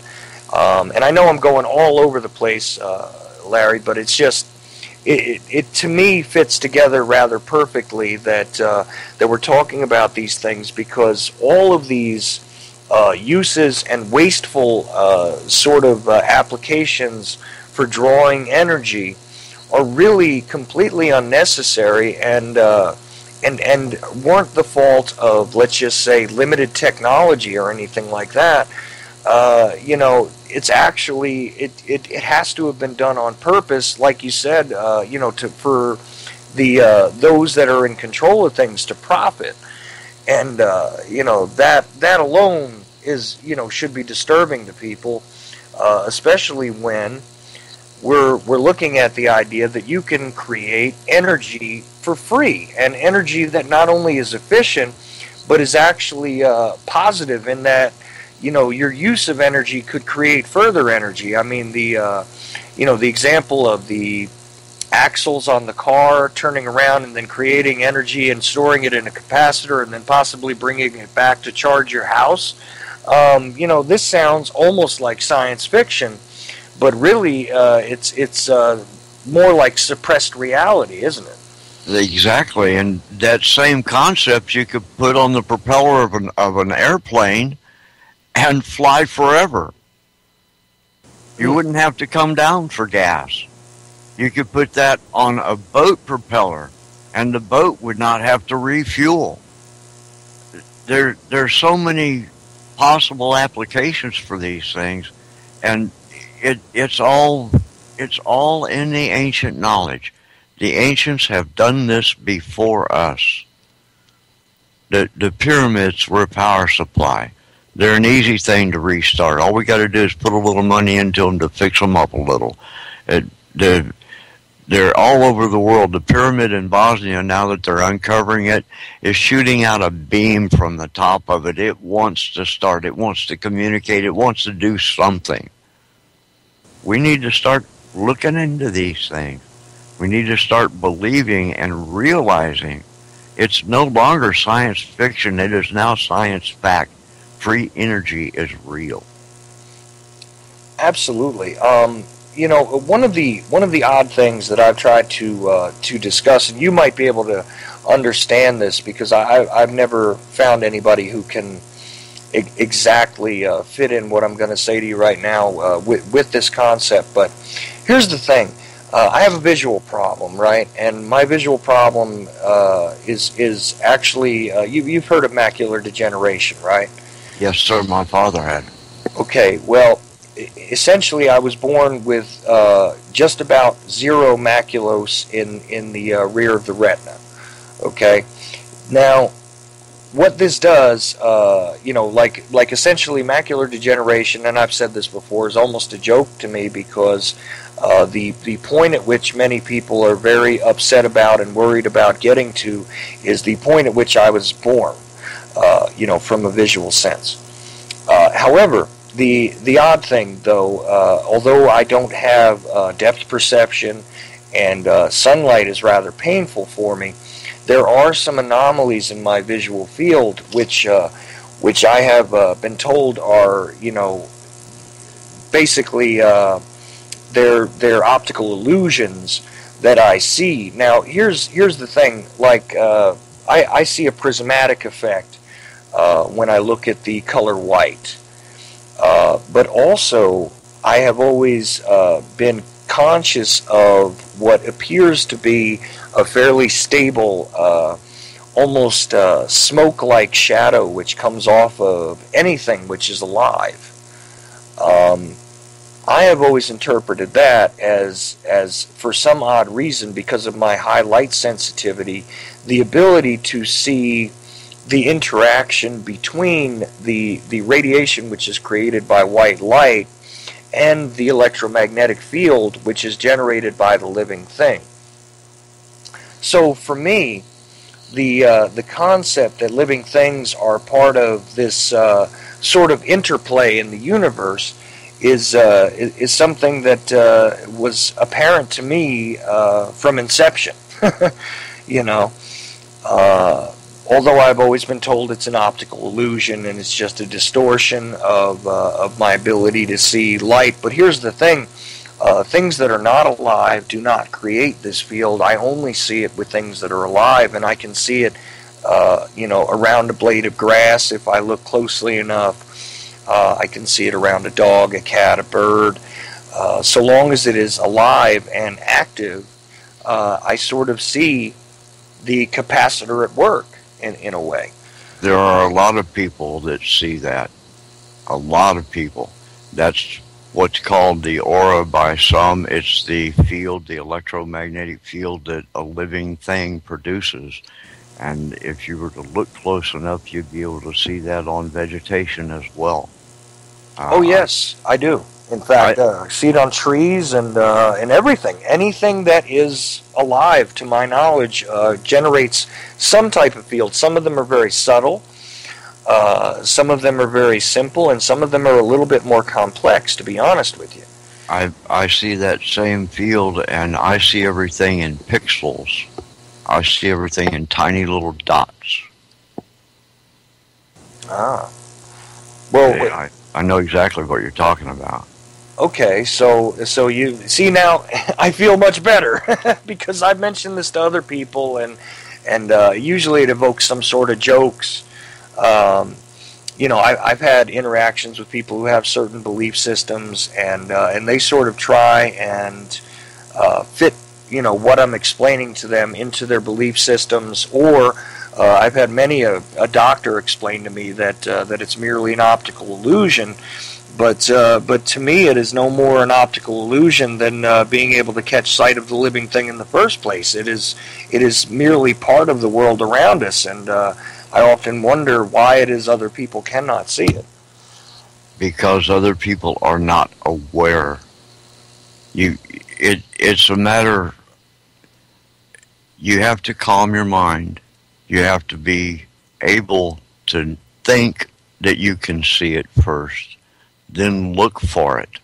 And I know I'm going all over the place, Larry, but it's just it to me fits together rather perfectly that we're talking about these things, because all of these uses and wasteful sort of applications for drawing energy are really completely unnecessary and weren't the fault of, let's just say, limited technology or anything like that. It's actually it has to have been done on purpose, like you said. For the those that are in control of things to profit, and that alone is should be disturbing to people, especially when we're looking at the idea that you can create energy for free, and energy that not only is efficient but is actually positive in that. Your use of energy could create further energy. I mean, the example of the axles on the car turning around and then creating energy and storing it in a capacitor and then possibly bringing it back to charge your house. This sounds almost like science fiction, but really it's more like suppressed reality, isn't it? Exactly, and that same concept you could put on the propeller of an airplane and fly forever. You wouldn't have to come down for gas. You could put that on a boat propeller, and the boat would not have to refuel. There's so many possible applications for these things, and it's all in the ancient knowledge. The ancients have done this before us. The pyramids were a power supply. They're an easy thing to restart. All we got to do is put a little money into them to fix them up a little. They're all over the world. The pyramid in Bosnia, now that they're uncovering it, is shooting out a beam from the top of it. It wants to start. It wants to communicate. It wants to do something. We need to start looking into these things. We need to start believing and realizing it's no longer science fiction. It is now science fact. Free energy is real. Absolutely. One of the odd things that I've tried to discuss, and you might be able to understand this because I've never found anybody who can exactly fit in what I'm going to say to you right now with this concept. But here's the thing. I have a visual problem, right? And my visual problem is actually, you've heard of macular degeneration, right? Yes, sir, my father had. Okay, well, essentially I was born with just about zero maculose in the rear of the retina. Okay? Now, what this does, like essentially macular degeneration, and I've said this before, is almost a joke to me because the point at which many people are very upset about and worried about getting to is the point at which I was born, from a visual sense. However, the odd thing, though, although I don't have depth perception and sunlight is rather painful for me, there are some anomalies in my visual field which I have been told are, basically they're optical illusions that I see. Now, here's the thing. Like, I see a prismatic effect when I look at the color white. But also, I have always been conscious of what appears to be a fairly stable, almost smoke-like shadow which comes off of anything which is alive. I have always interpreted that as for some odd reason, because of my high light sensitivity, the ability to see the interaction between the radiation which is created by white light and the electromagnetic field which is generated by the living thing. So for me, the concept that living things are part of this sort of interplay in the universe is something that was apparent to me from inception. Although I've always been told it's an optical illusion and it's just a distortion of my ability to see light. But here's the thing. Things that are not alive do not create this field. I only see it with things that are alive, and I can see it, around a blade of grass if I look closely enough. I can see it around a dog, a cat, a bird. So long as it is alive and active, I sort of see the capacitor at work in a way. There are a lot of people that see that. A lot of people. That's what's called the aura by some. It's the field, the electromagnetic field that a living thing produces. And if you were to look close enough, you'd be able to see that on vegetation as well. Oh yes, I do. In fact, I see it on trees and everything. Anything that is alive, to my knowledge, generates some type of field. Some of them are very subtle. Some of them are very simple, and some of them are a little bit more complex, to be honest with you. I see that same field, and I see everything in pixels. I see everything in tiny little dots. Ah. Well, I know exactly what you're talking about. Okay, so you see now, I feel much better because I've mentioned this to other people, and usually it evokes some sort of jokes. I've had interactions with people who have certain belief systems, and they sort of try and fit what I'm explaining to them into their belief systems. Or I've had many a doctor explain to me that it's merely an optical illusion. But to me, it is no more an optical illusion than being able to catch sight of the living thing in the first place. It is merely part of the world around us, and I often wonder why it is other people cannot see it. Because other people are not aware. It's a matter. You have to calm your mind. You have to be able to think that you can see it first. Then look for it.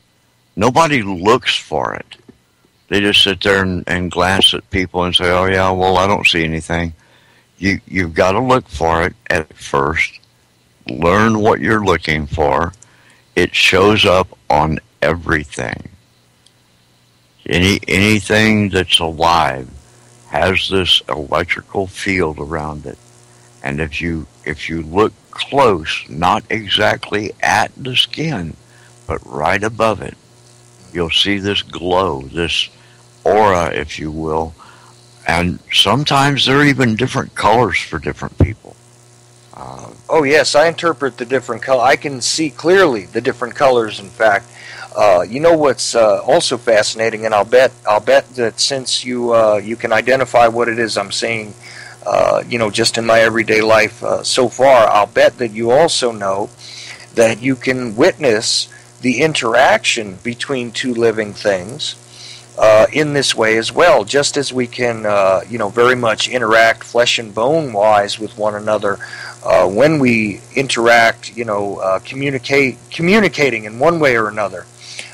Nobody looks for it. They just sit there and glance at people and say, oh yeah, well, I don't see anything. You've got to look for it at first. Learn what you're looking for. It shows up on everything. Anything that's alive has this electrical field around it. And if you look close, not exactly at the skin, but right above it, you'll see this glow, this aura, if you will. And sometimes there are even different colors for different people. Oh yes, I interpret the different color. I can see clearly the different colors. In fact, what's also fascinating, and I'll bet that since you can identify what it is I'm seeing, just in my everyday life so far. I'll bet that you also know that you can witness the interaction between two living things in this way as well, just as we can, very much interact flesh and bone wise with one another when we interact, communicating in one way or another.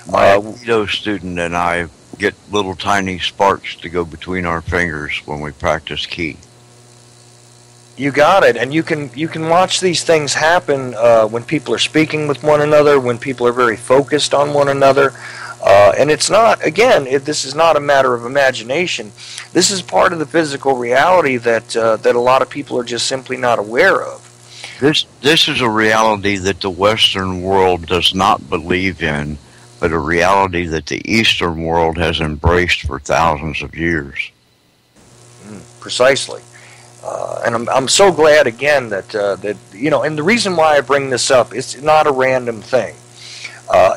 My Aikido student and I get little tiny sparks to go between our fingers when we practice ki. You got it, and you can watch these things happen when people are speaking with one another, when people are very focused on one another, and it's not, again, this is not a matter of imagination. This is part of the physical reality that a lot of people are just simply not aware of. This is a reality that the Western world does not believe in, but a reality that the Eastern world has embraced for thousands of years. Precisely. And I'm so glad again that and the reason why I bring this up is not a random thing.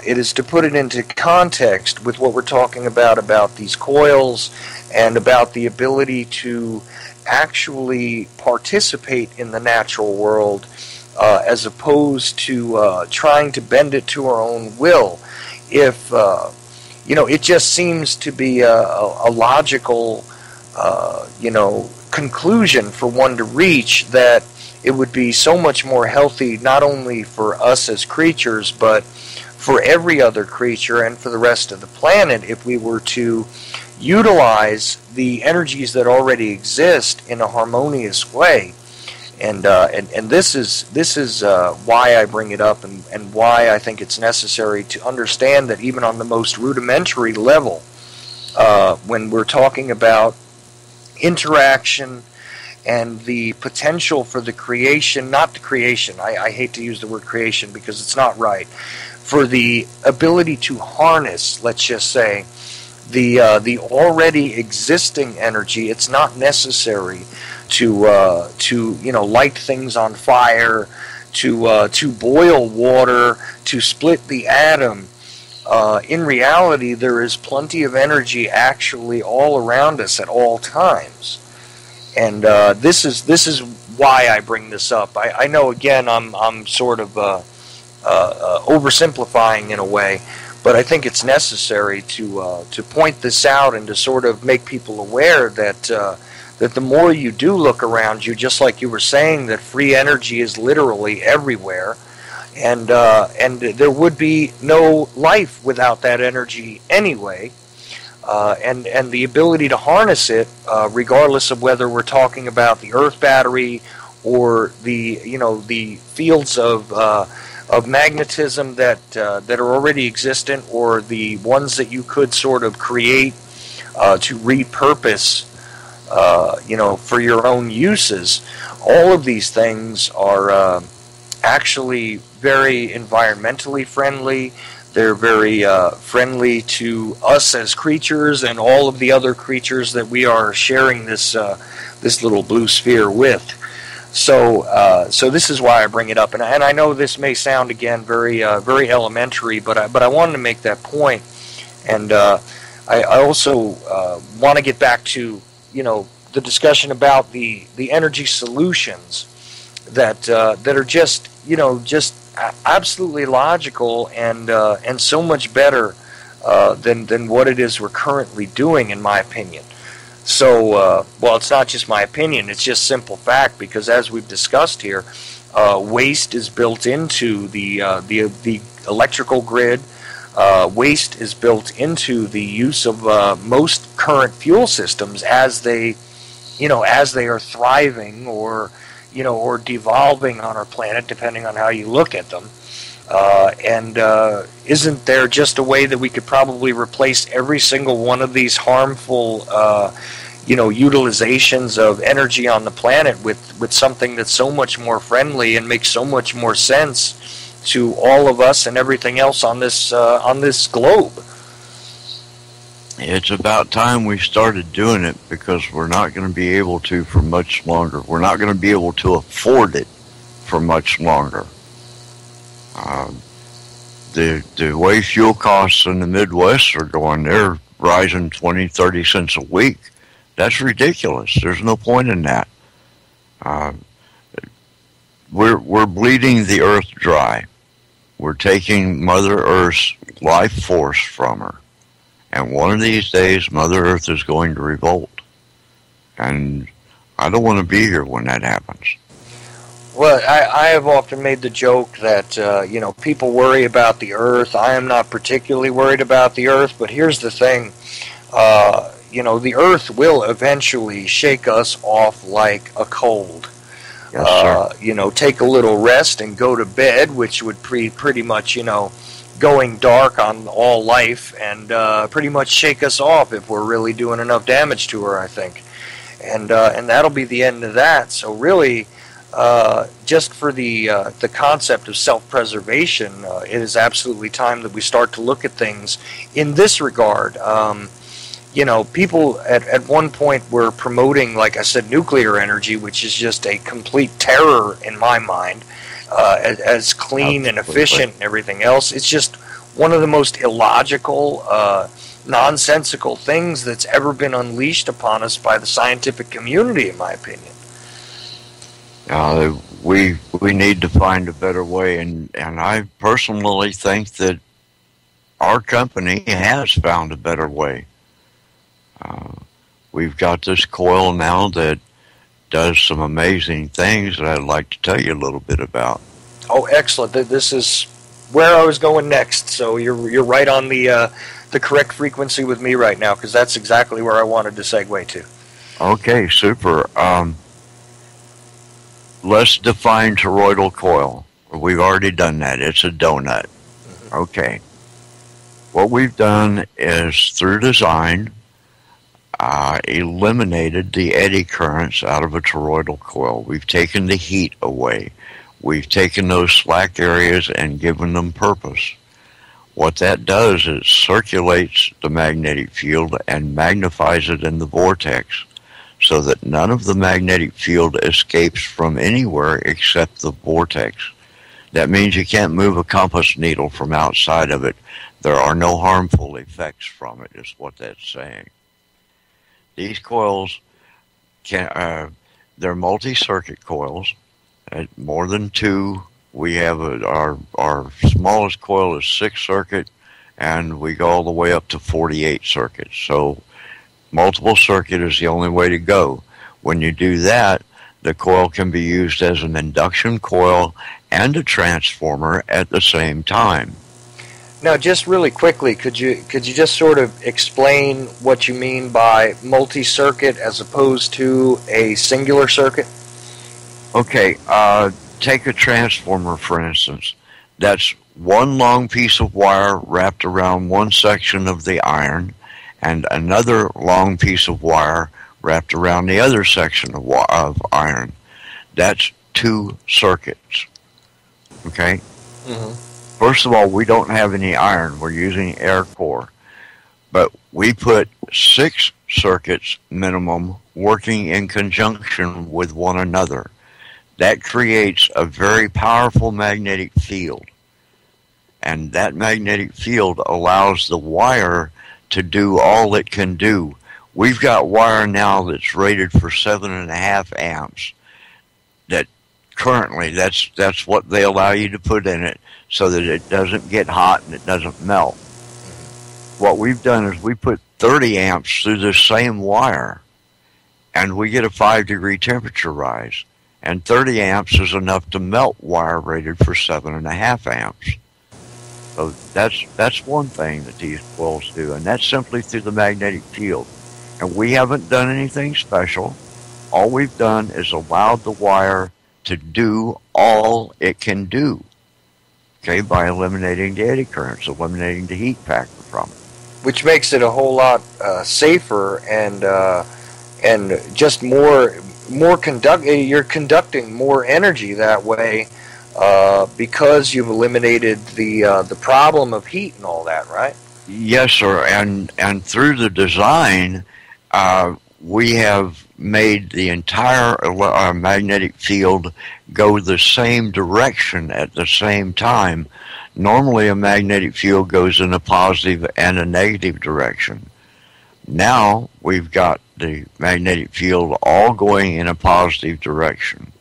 It is to put it into context with what we're talking about these coils, and about the ability to actually participate in the natural world, as opposed to trying to bend it to our own will. If it just seems to be a logical, conclusion for one to reach, that it would be so much more healthy, not only for us as creatures, but for every other creature and for the rest of the planet, if we were to utilize the energies that already exist in a harmonious way. And this is why I bring it up, and why I think it's necessary to understand that even on the most rudimentary level, when we're talking about interaction and the potential for the creation, not the creation, I hate to use the word creation because it's not right, for the ability to harness, let's just say, the already existing energy. It's not necessary to light things on fire, to boil water, to split the atom. In reality, there is plenty of energy actually all around us at all times, and this is why I bring this up. I know, again, I'm sort of oversimplifying in a way, but I think it's necessary to point this out and to sort of make people aware that the more you do look around you, just like you were saying, that free energy is literally everywhere. And there would be no life without that energy anyway, and the ability to harness it, regardless of whether we're talking about the Earth battery or the fields of magnetism that are already existent, or the ones that you could sort of create to repurpose, for your own uses. All of these things are actually very environmentally friendly. They're very friendly to us as creatures and all of the other creatures that we are sharing this little blue sphere with. So this is why I bring it up, and I know this may sound, again, very elementary, but I wanted to make that point, and I also want to get back to the discussion about the energy solutions that are just absolutely logical and so much better than what it is we're currently doing, in my opinion. So, it's not just my opinion, it's just simple fact, because as we've discussed here, waste is built into the electrical grid. Waste is built into the use of most current fuel systems as they are thriving or devolving on our planet, depending on how you look at them. And isn't there just a way that we could probably replace every single one of these harmful, utilizations of energy on the planet with something that's so much more friendly and makes so much more sense to all of us and everything else on this globe? It's about time we started doing it, because we're not going to be able to for much longer. We're not going to be able to afford it for much longer. The way fuel costs in the Midwest are going, they're rising 20, 30 cents a week. That's ridiculous. There's no point in that. Uh, we're bleeding the earth dry. We're taking Mother Earth's life force from her. And one of these days, Mother Earth is going to revolt. And I don't want to be here when that happens. Well, I have often made the joke that, people worry about the Earth. I am not particularly worried about the Earth, but here's the thing. The Earth will eventually shake us off like a cold. Yes, sir. Take a little rest and go to bed, which would pretty much, going dark on all life and pretty much shake us off if we're really doing enough damage to her, I think. And that'll be the end of that. So really, just for the concept of self-preservation, it is absolutely time that we start to look at things in this regard. People at one point were promoting, like I said, nuclear energy, which is just a complete terror in my mind, as clean and efficient and everything else. It's just one of the most illogical, nonsensical things that's ever been unleashed upon us by the scientific community, in my opinion. We need to find a better way, and I personally think that our company has found a better way. We've got this coil now that does some amazing things that I'd like to tell you a little bit about. Oh, excellent! This is where I was going next. So you're right on the correct frequency with me right now, because that's exactly where I wanted to segue to. Okay, super. Let's define toroidal coil. We've already done that. It's a donut. Mm-hmm. Okay. What we've done is, through design, eliminated the eddy currents out of a toroidal coil. We've taken the heat away. We've taken those slack areas and given them purpose. What that does is circulates the magnetic field and magnifies it in the vortex, so that none of the magnetic field escapes from anywhere except the vortex. That means you can't move a compass needle from outside of it. There are no harmful effects from it, is what that's saying. These coils, they're multi-circuit coils, more than two. We have our smallest coil is 6 circuit, and we go all the way up to 48 circuits. So multiple circuit is the only way to go. When you do that, the coil can be used as an induction coil and a transformer at the same time. Now, just really quickly, could you just sort of explain what you mean by multi-circuit as opposed to a singular circuit? Okay, take a transformer, for instance. That's one long piece of wire wrapped around one section of the iron, and another long piece of wire wrapped around the other section of iron. That's 2 circuits. Okay? Mm-hmm. First of all, we don't have any iron. We're using air core. But we put 6 circuits minimum working in conjunction with one another. That creates a very powerful magnetic field. And that magnetic field allows the wire to do all it can do. We've got wire now that's rated for 7.5 amps. That currently, that's what they allow you to put in it, so that it doesn't get hot and it doesn't melt. What we've done is we put 30 amps through the same wire, and we get a 5-degree temperature rise. And 30 amps is enough to melt wire rated for 7.5 amps. So that's one thing that these coils do, and that's simply through the magnetic field. And we haven't done anything special. All we've done is allowed the wire to do all it can do, okay, by eliminating the eddy currents, eliminating the heat factor from it. Which makes it a whole lot safer and just more you're conducting more energy that way because you've eliminated the problem of heat and all that, right? Yes, sir. And through the design, we have made the entire magnetic field go the same direction at the same time. Normally, a magnetic field goes in a positive and a negative direction. Now, we've got the magnetic field all going in a positive direction.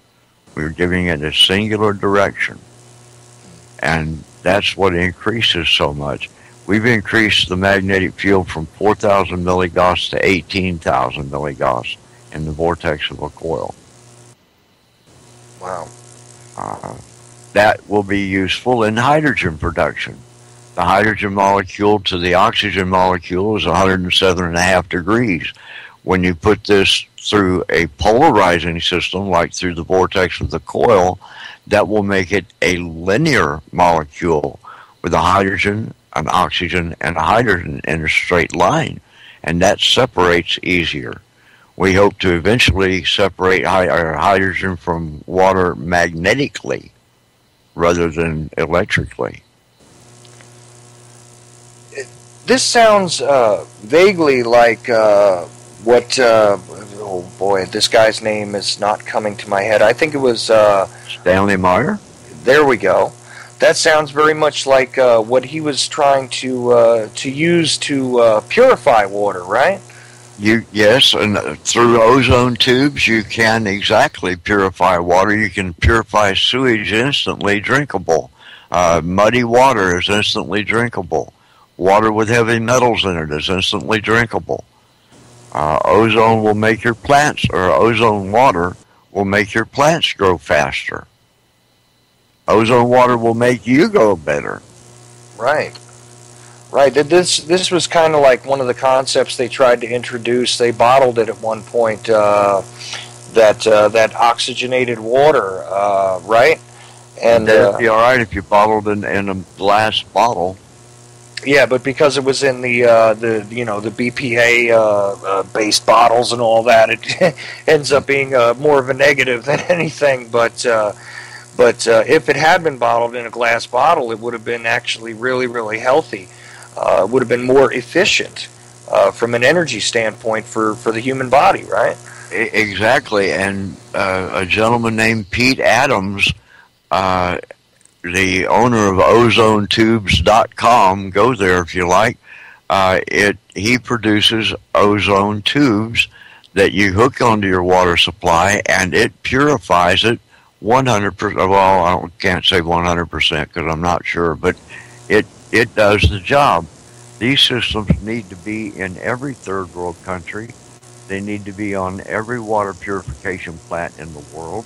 We're giving it a singular direction. And that's what increases so much. We've increased the magnetic field from 4,000 milligauss to 18,000 milligauss in the vortex of a coil. Wow. That will be useful in hydrogen production. The hydrogen molecule to the oxygen molecule is 107.5 degrees. When you put this through a polarizing system, like through the vortex of the coil, that will make it a linear molecule with a hydrogen, an oxygen, and a hydrogen in a straight line. And that separates easier. We hope to eventually separate hydrogen from water magnetically rather than electrically. This sounds vaguely like what, oh boy, this guy's name is not coming to my head. I think it was... Stanley Meyer? There we go. That sounds very much like what he was trying to use to purify water, right? Yes, and through ozone tubes you can exactly purify water. You can purify sewage instantly drinkable. Muddy water is instantly drinkable. Water with heavy metals in it is instantly drinkable. Ozone will make your plants, or ozone water will make your plants grow faster. Ozone water will make you grow better. Right. Right. This was kind of like one of the concepts they tried to introduce. They bottled it at one point, that oxygenated water, right? And that'd be all right if you bottled in a glass bottle. Yeah, but because it was in the BPA based bottles and all that, it ends up being more of a negative than anything. But if it had been bottled in a glass bottle, it would have been actually really, really healthy. It would have been more efficient from an energy standpoint for the human body, right? Exactly. And a gentleman named Pete Adams, the owner of OzoneTubes.com, go there if you like. He produces ozone tubes that you hook onto your water supply, and it purifies it 100%. Well, I can't say 100% because I'm not sure, but it does the job. These systems need to be in every third world country. They need to be on every water purification plant in the world.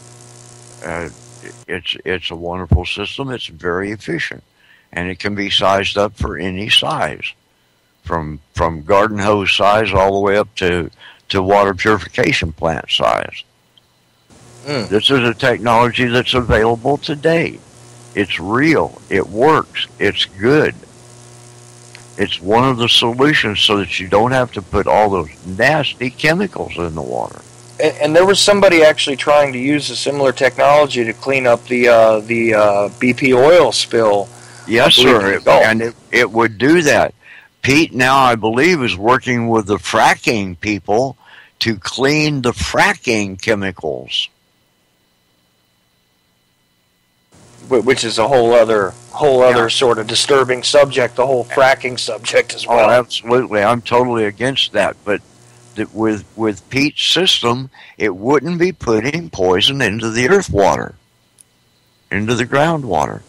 It's a wonderful system. It's very efficient, and it can be sized up for any size, from garden hose size all the way up to water purification plant size. This is a technology that's available today. It's real. It works. It's good. It's one of the solutions so that you don't have to put all those nasty chemicals in the water. And there was somebody actually trying to use a similar technology to clean up the BP oil spill. Yes, sir. And it would do that. Pete now, I believe, is working with the fracking people to clean the fracking chemicals. Which is a whole other sort of disturbing subject, the whole fracking subject as well. Oh, absolutely. I'm totally against that. But with Pete's system, it wouldn't be putting poison into the earth water, into the groundwater.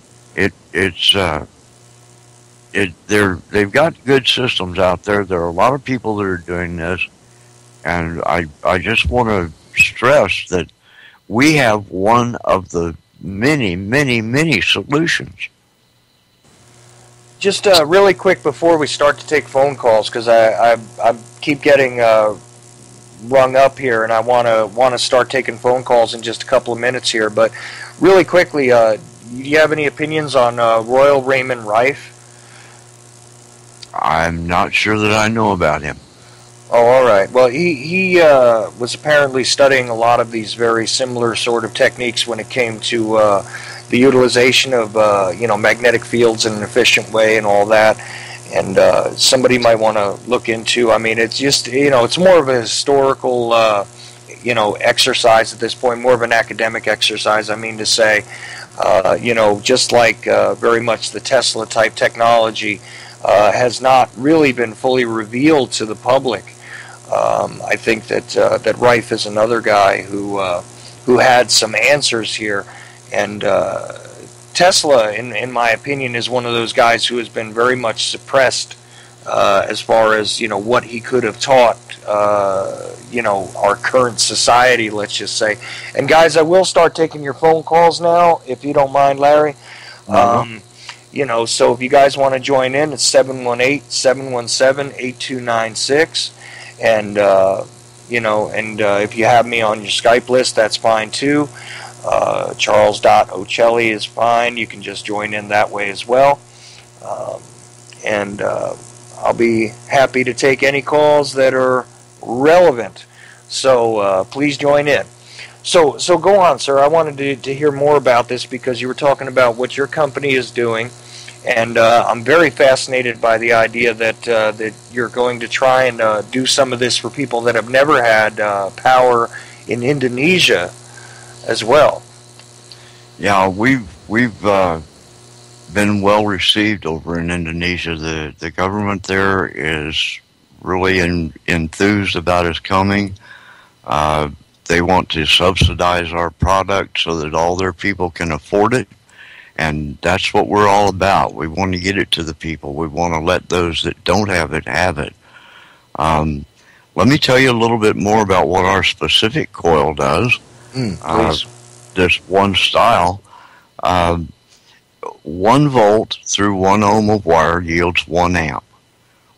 They've got good systems out there. There are a lot of people that are doing this, and I just want to stress that we have one of the many, many, many solutions. Just really quick before we start to take phone calls, because I keep getting rung up here, and I want to start taking phone calls in just a couple of minutes here. But really quickly, do you have any opinions on Royal Raymond Rife? I'm not sure that I know about him. Oh, all right. Well, he was apparently studying a lot of these very similar sort of techniques when it came to the utilization of magnetic fields in an efficient way and all that. And somebody might want to look into. I mean, it's just it's more of a historical exercise at this point, more of an academic exercise. I mean to say, just like very much the Tesla type technology has not really been fully revealed to the public. I think that Rife is another guy who had some answers here, and Tesla, in my opinion, is one of those guys who has been very much suppressed as far as what he could have taught our current society, let's just say. And guys, I will start taking your phone calls now, if you don't mind, Larry. So if you guys want to join in, it's 718-717-8296. And, if you have me on your Skype list, that's fine too. Charles.Ochelli is fine. You can just join in that way as well. I'll be happy to take any calls that are relevant. So please join in. So go on, sir. I wanted to hear more about this because you were talking about what your company is doing. And I'm very fascinated by the idea that you're going to try and do some of this for people that have never had power in Indonesia as well. Yeah, we've been well received over in Indonesia. The government there is really enthused about us coming. They want to subsidize our product so that all their people can afford it. And that's what we're all about. We want to get it to the people. We want to let those that don't have it have it. Let me tell you a little bit more about what our specific coil does. Please. This one style. 1 volt through 1 ohm of wire yields 1 amp.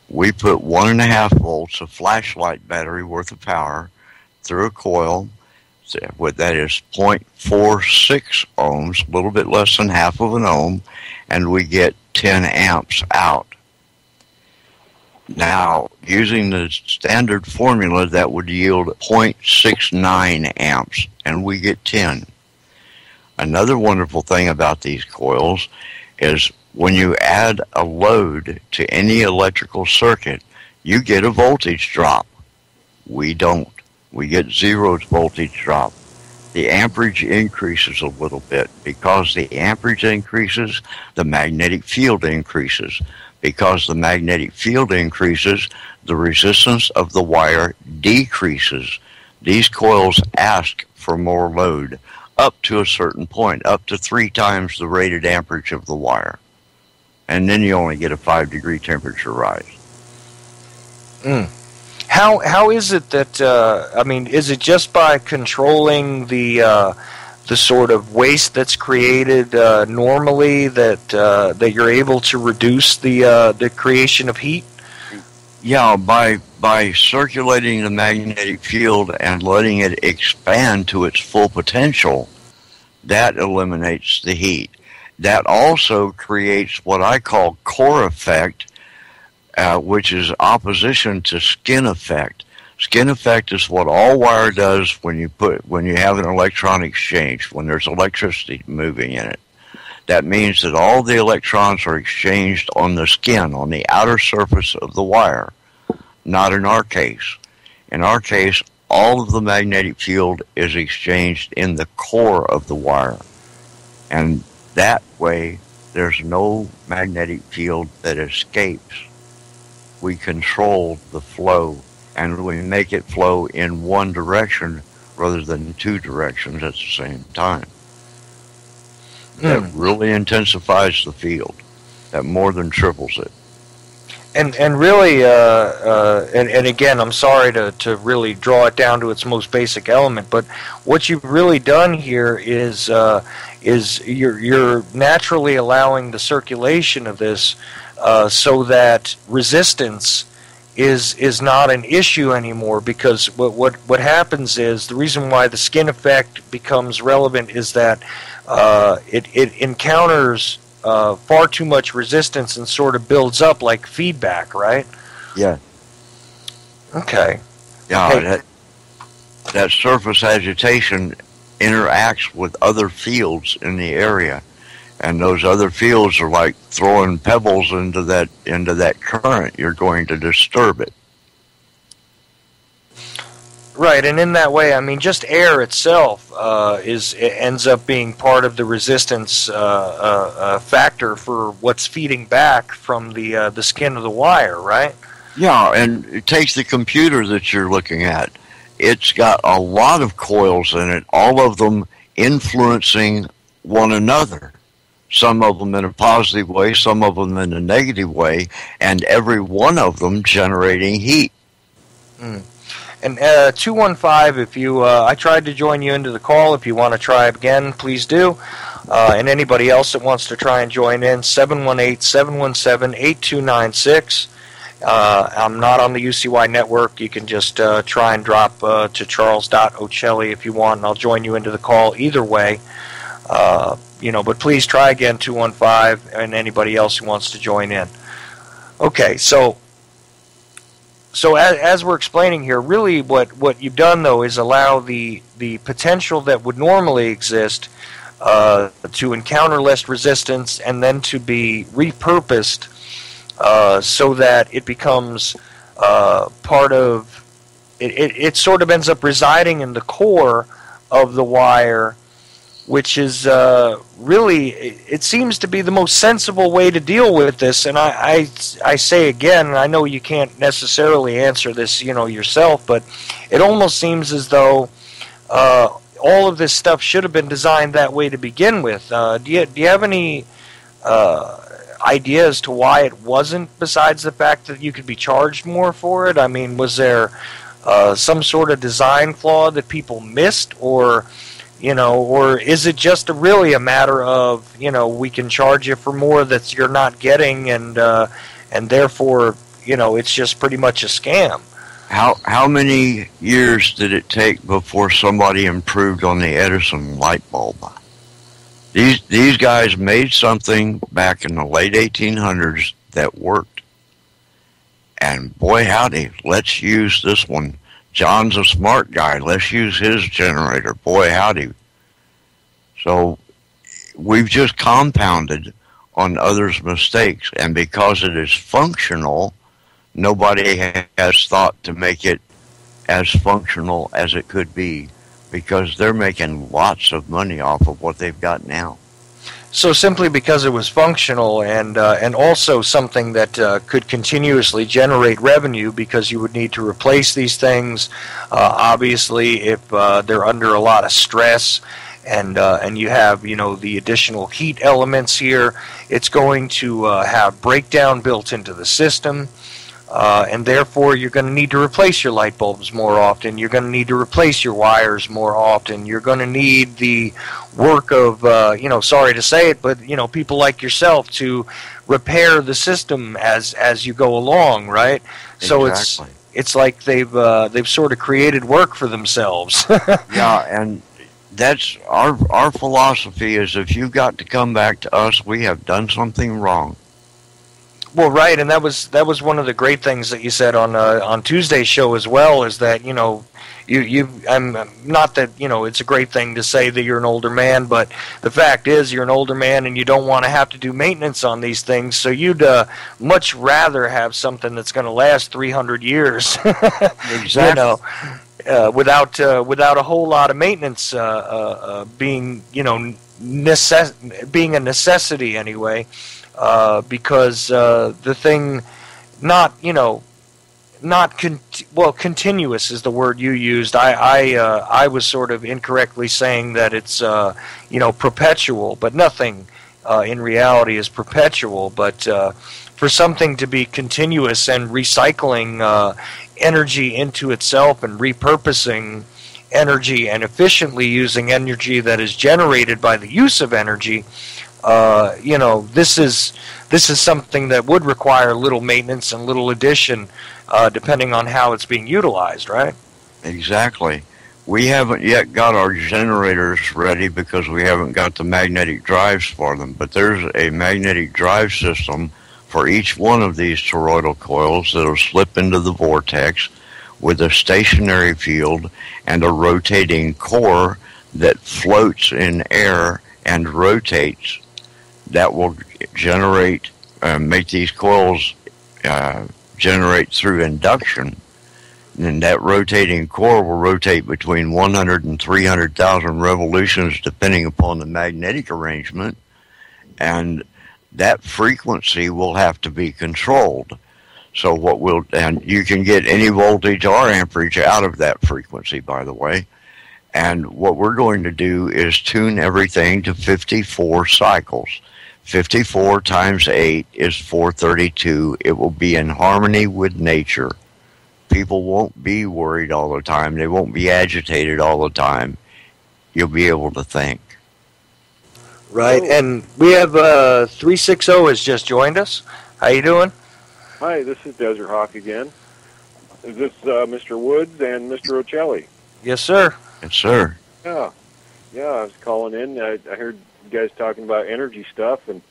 We put 1.5 volts of flashlight battery worth of power through a coil. That is 0.46 ohms, a little bit less than half of an ohm, and we get 10 amps out. Now, using the standard formula, that would yield 0.69 amps, and we get 10. Another wonderful thing about these coils is when you add a load to any electrical circuit, you get a voltage drop. We don't. We get 0 voltage drop. The amperage increases a little bit. Because the amperage increases, the magnetic field increases. Because the magnetic field increases, the resistance of the wire decreases. These coils ask for more load up to a certain point, up to 3 times the rated amperage of the wire. And then you only get a 5-degree temperature rise. How is it that, is it just by controlling the sort of waste that's created normally that you're able to reduce the creation of heat? Yeah, by circulating the magnetic field and letting it expand to its full potential, that eliminates the heat. That also creates what I call core effect, which is opposition to skin effect. Skin effect is what all wire does when you have an electron exchange, when there's electricity moving in it. That means that all the electrons are exchanged on the skin, on the outer surface of the wire. Not in our case. In our case, all of the magnetic field is exchanged in the core of the wire. And that way, there's no magnetic field that escapes. We control the flow, and we make it flow in one direction rather than 2 directions at the same time. That really intensifies the field. That more than triples it. And really, and again, I'm sorry to really draw it down to its most basic element, but what you've really done here is you're naturally allowing the circulation of this so that resistance is not an issue anymore, because what happens is the reason why the skin effect becomes relevant is that it encounters far too much resistance and sort of builds up like feedback, right? Yeah. Okay. Yeah, Okay. That surface agitation interacts with other fields in the area, and those other fields are like throwing pebbles into that current. You're going to disturb it. Right, and in that way, I mean, just air itself ends up being part of the resistance factor for what's feeding back from the skin of the wire, right? Yeah, and it takes the computer that you're looking at. It's got a lot of coils in it, all of them influencing one another. Some of them in a positive way, some of them in a negative way, and every one of them generating heat. Mm. And 215, if you, I tried to join you into the call. If you want to try again, please do. And anybody else that wants to try and join in, 718-717-8296. I'm not on the UCY network. You can just try and drop to charles.ochelli if you want, and I'll join you into the call either way. But please try again, 215, and anybody else who wants to join in. Okay, so as we're explaining here, really what you've done, though, is allow the potential that would normally exist to encounter less resistance and then to be repurposed so that it becomes part of, it sort of ends up residing in the core of the wire, which is really, it seems to be the most sensible way to deal with this. And I say again, and I know you can't necessarily answer this, yourself, but it almost seems as though all of this stuff should have been designed that way to begin with. Do you have any idea as to why it wasn't, besides the fact that you could be charged more for it? I mean, was there some sort of design flaw that people missed, or is it just really a matter of, we can charge you for more that you're not getting, and therefore, it's just pretty much a scam? How many years did it take before somebody improved on the Edison light bulb? These guys made something back in the late 1800s that worked. And boy howdy, let's use this one. John's a smart guy. Let's use his generator. Boy howdy. So we've just compounded on others' mistakes. And because it is functional, nobody has thought to make it as functional as it could be, because they're making lots of money off of what they've got now. So simply because it was functional and also something that could continuously generate revenue, because you would need to replace these things, obviously, if they're under a lot of stress, and you have the additional heat elements here, it's going to have breakdown built into the system. And therefore, you're going to need to replace your light bulbs more often. You're going to need to replace your wires more often. You're going to need the work of, sorry to say it, but, people like yourself to repair the system as you go along, right? So Exactly. it's like they've sort of created work for themselves. Yeah, and that's our philosophy is, if you've got to come back to us, we have done something wrong. Well, right, and that was one of the great things that you said on Tuesday's show as well, is that I'm not that it's a great thing to say that you're an older man, but the fact is you're an older man and you don't want to have to do maintenance on these things, so you'd much rather have something that's going to last 300 years. Exactly. Without a whole lot of maintenance being being a necessity anyway. Because the thing, continuous is the word you used. I was sort of incorrectly saying that it's perpetual, but nothing in reality is perpetual. But for something to be continuous and recycling energy into itself and repurposing energy and efficiently using energy that is generated by the use of energy. This is something that would require little maintenance and little addition, depending on how it's being utilized, right? Exactly. We haven't yet got our generators ready because we haven't got the magnetic drives for them, but there's a magnetic drive system for each one of these toroidal coils that will slip into the vortex with a stationary field and a rotating core that floats in air and rotates. That will generate, make these coils generate through induction. And that rotating core will rotate between 100 and 300,000 revolutions depending upon the magnetic arrangement. And that frequency will have to be controlled. So and you can get any voltage or amperage out of that frequency, by the way. And what we're going to do is tune everything to 54 cycles. 54 times 8 is 432. It will be in harmony with nature. People won't be worried all the time. They won't be agitated all the time. You'll be able to think. Right, and we have 360 has just joined us. How you doing? Hi, this is Desert Hawk again. Is this Mr. Woods and Mr. Ochelli? Yes, sir. Yes, sir. Yeah, I was calling in. I heard you guys talking about energy stuff, and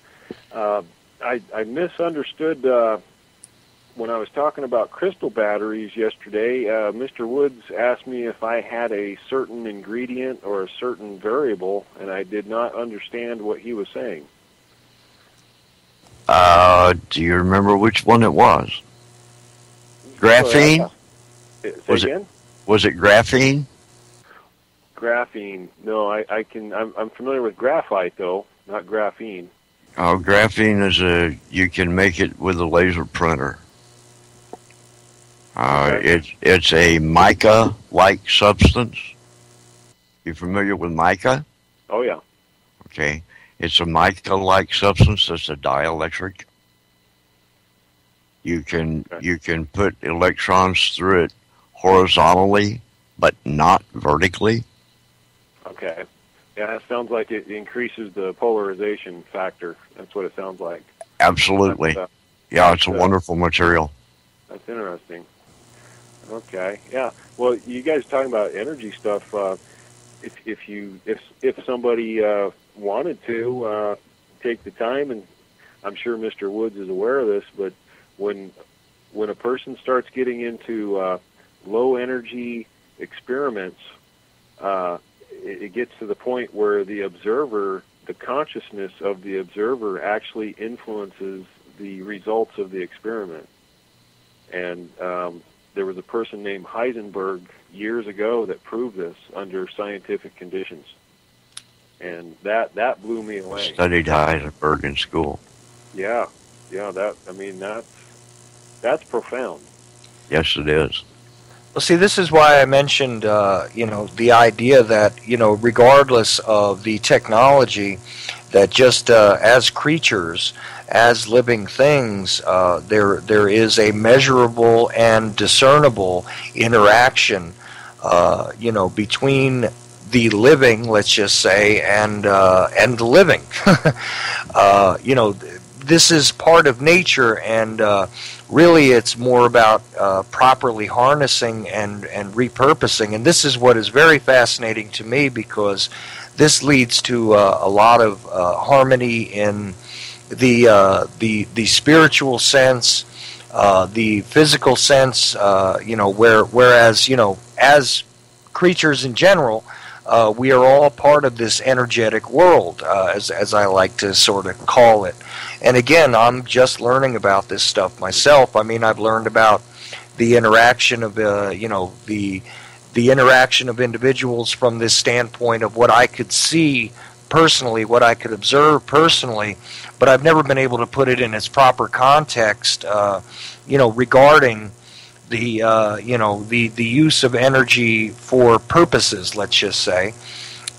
I misunderstood when I was talking about crystal batteries yesterday. Mr. Woods asked me if I had a certain ingredient or a certain variable, and I did not understand what he was saying. Do you remember which one it was? Graphene? Was it graphene? Graphene. No, I'm familiar with graphite though, not graphene. Oh, graphene you can make it with a laser printer. It's a mica-like substance. You familiar with mica? Oh yeah. Okay. It's a mica-like substance that's a dielectric. You can put electrons through it horizontally, but not vertically. Okay. Yeah, that sounds like it increases the polarization factor. That's what it sounds like. Absolutely. It's a wonderful material. That's interesting. Okay. Yeah. Well, you guys talking about energy stuff. If somebody wanted to take the time, and I'm sure Mr. Woods is aware of this, but when a person starts getting into low energy experiments, it gets to the point where the consciousness of the observer actually influences the results of the experiment. And there was a person named Heisenberg years ago that proved this under scientific conditions. And that blew me away. Studied Heisenberg in school. Yeah, that's profound. Yes, it is. Well, see, this is why I mentioned, the idea that, regardless of the technology, that just as creatures, as living things, there is a measurable and discernible interaction, between the living, let's just say, and the living. This is part of nature, and really it's more about properly harnessing and repurposing. And this is what is very fascinating to me, because this leads to a lot of harmony in the spiritual sense, the physical sense, whereas, as creatures in general, we are all part of this energetic world, as I like to sort of call it. And again, I'm just learning about this stuff myself. I mean, I've learned about the interaction of, the interaction of individuals from this standpoint of what I could see personally, what I could observe personally, but I've never been able to put it in its proper context, regarding the use of energy for purposes, let's just say.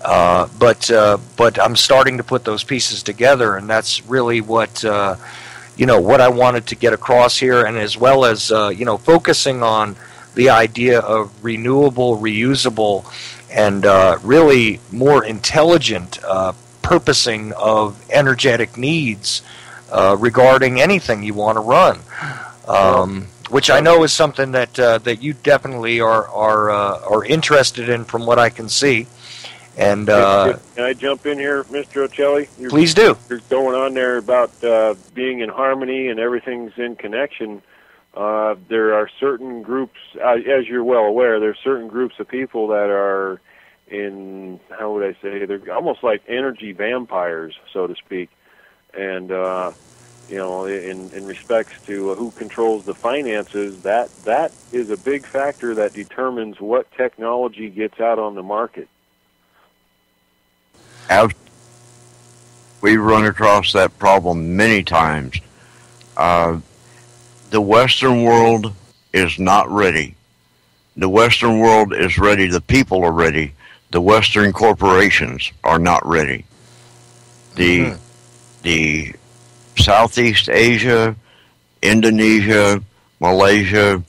But I'm starting to put those pieces together, and that's really what what I wanted to get across here, and as well as focusing on the idea of renewable, reusable, and really more intelligent purposing of energetic needs regarding anything you want to run. Which I know is something that you definitely are interested in, from what I can see. And can I jump in here, Mr. Ochelli? Please do. You're going on there about being in harmony and everything's in connection. There are certain groups, as you're well aware, there's certain groups of people that are in, how would I say, they're almost like energy vampires, so to speak. And in respects to who controls the finances, that is a big factor that determines what technology gets out on the market. We've run across that problem many times. The Western world is not ready. The Western world is ready. The people are ready. The Western corporations are not ready. The Southeast Asia, Indonesia, Malaysia,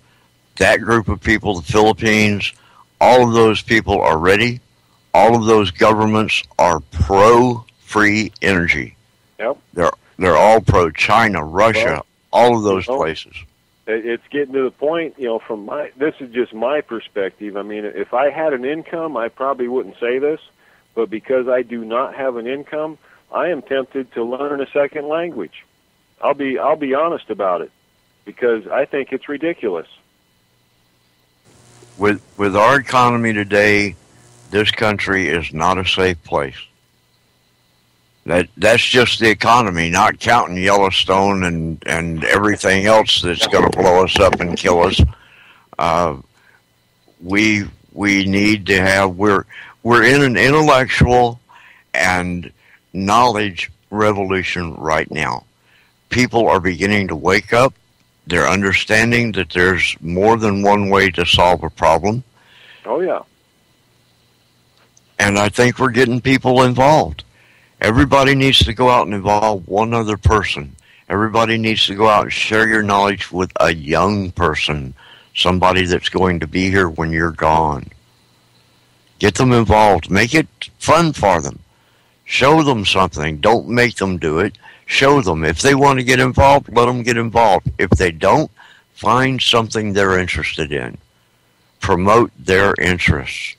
that group of people, the Philippines, all of those people are ready. All of those governments are pro-free energy. Yep. They're all pro-China, Russia, all of those places. It's getting to the point, this is just my perspective. I mean, if I had an income, I probably wouldn't say this, but because I do not have an income, I am tempted to learn a second language. I'll be honest about it, because I think it's ridiculous. With our economy today, this country is not a safe place. That's just the economy, not counting Yellowstone and everything else that's going to blow us up and kill us. We need to have we're in an intellectual and knowledge revolution right now. People are beginning to wake up. They're understanding that there's more than one way to solve a problem. Oh yeah. And I think we're getting people involved. Everybody needs to go out and involve one other person. Everybody needs to go out and share your knowledge with a young person, somebody that's going to be here when you're gone. Get them involved. Make it fun for them. Show them something. Don't make them do it. Show them. If they want to get involved, let them get involved. If they don't, find something they're interested in. Promote their interests.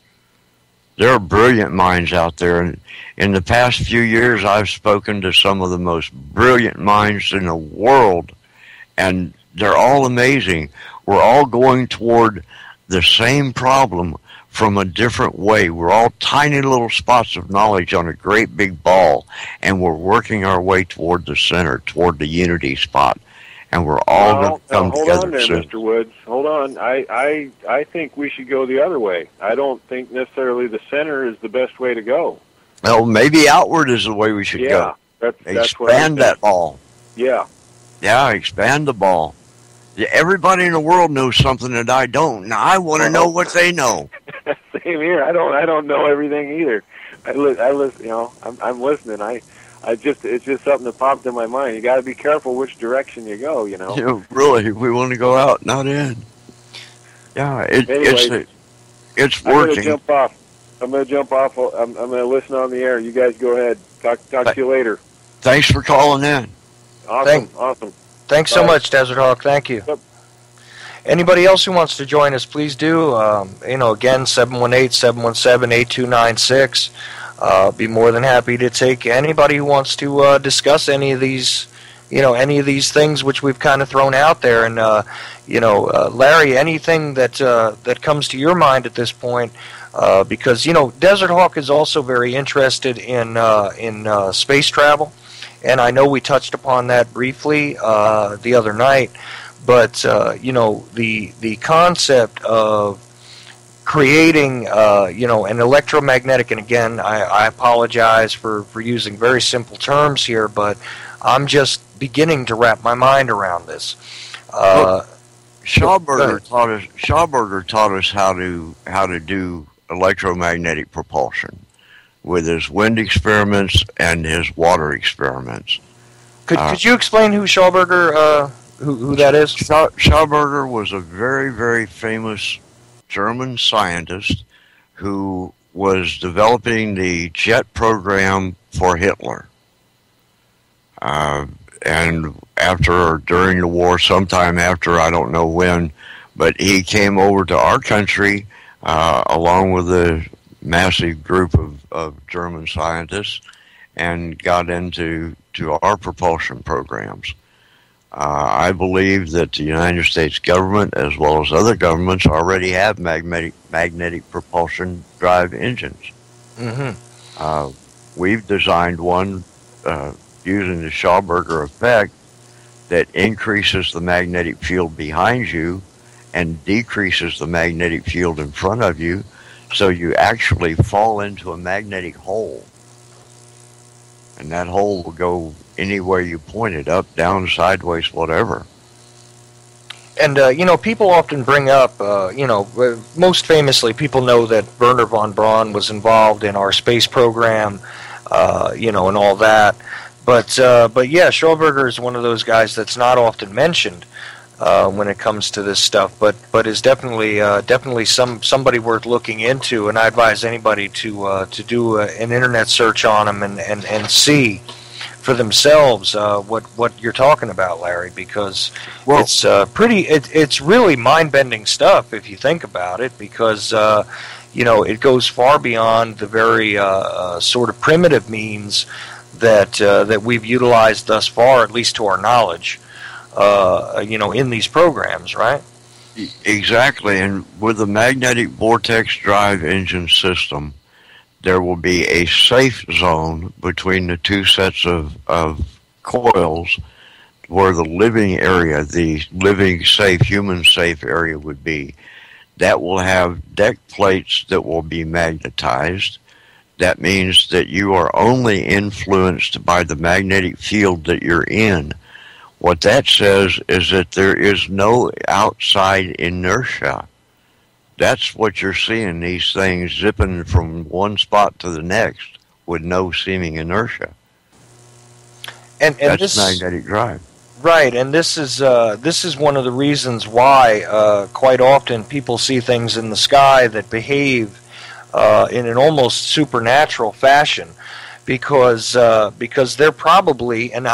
There are brilliant minds out there. And in the past few years, I've spoken to some of the most brilliant minds in the world, and they're all amazing. We're all going toward the same problem from a different way. We're all tiny little spots of knowledge on a great big ball, and we're working our way toward the center, toward the unity spot. And we're all going to come together. Hold on there, soon. Mr. Woods. Hold on. I think we should go the other way. I don't think necessarily the center is the best way to go. Well, maybe outward is the way we should go. That's expand that ball. Yeah. Yeah, expand the ball. Everybody in the world knows something that I don't. Now I want to know what they know. Same here. I don't know everything either. I listen. I'm listening. It's just something that popped in my mind. You got to be careful which direction you go. Yeah, really, we want to go out, not in. Yeah, it's working. I'm going to jump off. I'm going to listen on the air. You guys go ahead. Talk to you later. Thanks for calling in. Awesome. Thanks so much, Desert Hawk. Thank you. Yep. Anybody else who wants to join us, please do. Again, 718-717-8296. Be more than happy to take anybody who wants to discuss any of these, any of these things which we've kind of thrown out there. And Larry, anything that comes to your mind at this point, because Desert Hawk is also very interested in space travel, and I know we touched upon that briefly the other night. But the concept of creating, an electromagnetic, and again, I apologize for using very simple terms here, but I'm just beginning to wrap my mind around this. Schauberger taught us how to do electromagnetic propulsion with his wind experiments and his water experiments. Could you explain who Schauberger, who that is? Schauberger was a very, very famous German scientist who was developing the jet program for Hitler. And during the war, sometime after, I don't know when, but he came over to our country along with a massive group of German scientists and got into our propulsion programs. I believe that the United States government, as well as other governments, already have magnetic propulsion drive engines. Mm-hmm. We've designed one using the Schauberger effect that increases the magnetic field behind you and decreases the magnetic field in front of you, so you actually fall into a magnetic hole. And that hole will go anywhere you point it, up, down, sideways, whatever. And, people often bring up, most famously, people know that Werner von Braun was involved in our space program, and all that. But yeah, Schauberger is one of those guys that's not often mentioned when it comes to this stuff, but is definitely somebody worth looking into, and I advise anybody to do an internet search on him and see for themselves what you're talking about, Larry, because it's it's really mind-bending stuff if you think about it, because it goes far beyond the very sort of primitive means that we've utilized thus far, at least to our knowledge, in these programs, right? Exactly, and with the magnetic vortex drive engine system, there will be a safe zone between the two sets of coils where the living area, the living safe, human safe area would be. That will have deck plates that will be magnetized. That means that you are only influenced by the magnetic field that you're in. What that says is that there is no outside inertia. That's what you're seeing, these things zipping from one spot to the next with no seeming inertia. And that's magnetic drive. Right, and this is one of the reasons why quite often people see things in the sky that behave in an almost supernatural fashion, because they're probably, and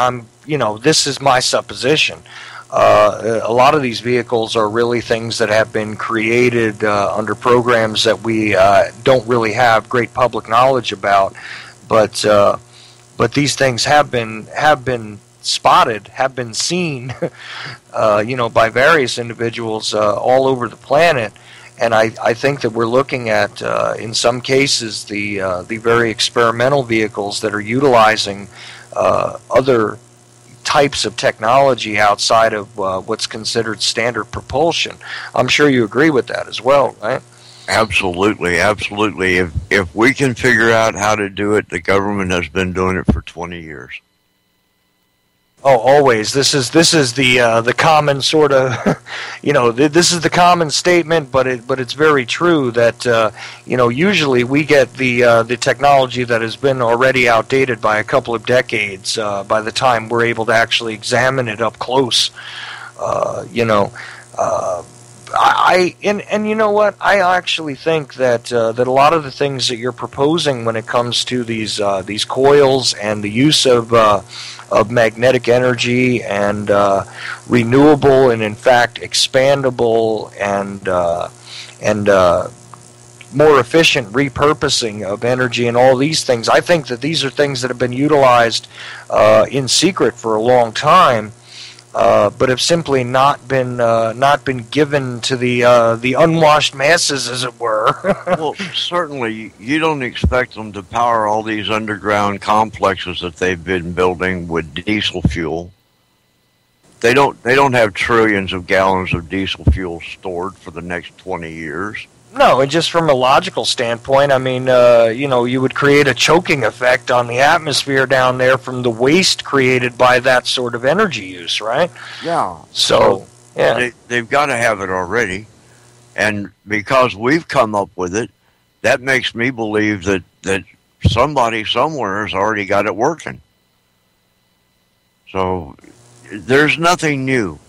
this is my supposition, a lot of these vehicles are really things that have been created under programs that we don't really have great public knowledge about, but these things have been spotted, have been seen, by various individuals all over the planet, and I think that we're looking at, in some cases, the very experimental vehicles that are utilizing other types of technology outside of what's considered standard propulsion. I'm sure you agree with that as well, right? Absolutely, absolutely. If we can figure out how to do it, the government has been doing it for 20 years. Oh, always. This is the common sort of, this is the common statement, but it's very true that usually we get the technology that has been already outdated by a couple of decades by the time we're able to actually examine it up close. And you know what? I actually think that a lot of the things that you're proposing when it comes to these coils and the use of magnetic energy and renewable and in fact expandable and more efficient repurposing of energy and all these things, I think that these are things that have been utilized in secret for a long time. But have simply not been given to the unwashed masses, as it were. Well, certainly you don't expect them to power all these underground complexes that they've been building with diesel fuel. They don't have trillions of gallons of diesel fuel stored for the next 20 years. No, and just from a logical standpoint, I mean, you would create a choking effect on the atmosphere down there from the waste created by that sort of energy use, right? Yeah. So yeah. They've got to have it already. And because we've come up with it, that makes me believe that somebody somewhere has already got it working. So there's nothing new.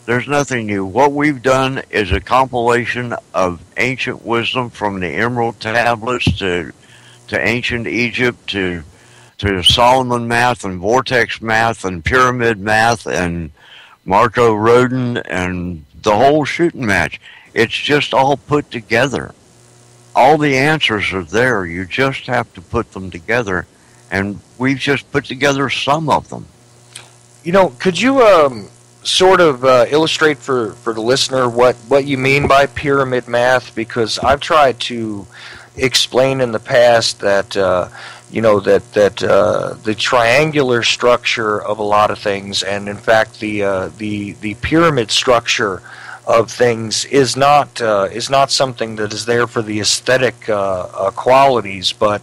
There's nothing new. What we've done is a compilation of ancient wisdom from the Emerald Tablets to ancient Egypt to Solomon math and vortex math and pyramid math and Marco Rodin and the whole shooting match. It's just all put together. All the answers are there. You just have to put them together, and we've just put together some of them. Could you sort of illustrate for the listener what you mean by pyramid math? Because I've tried to explain in the past that the triangular structure of a lot of things, and in fact the pyramid structure of things is not something that is there for the aesthetic qualities, but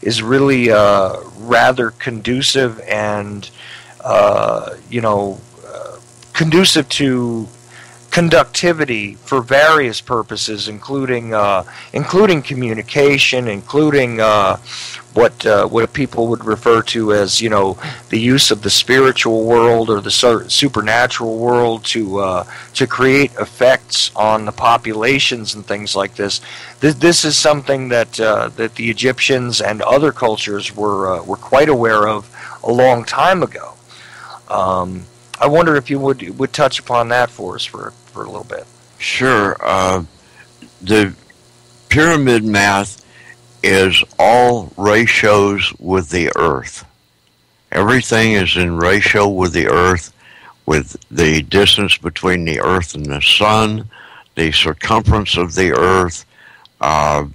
is really rather conducive and conducive to conductivity for various purposes, including communication, including what people would refer to as, the use of the spiritual world or the supernatural world to create effects on the populations and things like this. This is something that the Egyptians and other cultures were quite aware of a long time ago. I wonder if you would touch upon that for us for a little bit. Sure. The pyramid math is all ratios with the earth. Everything is in ratio with the earth, with the distance between the earth and the sun, the circumference of the earth. Pi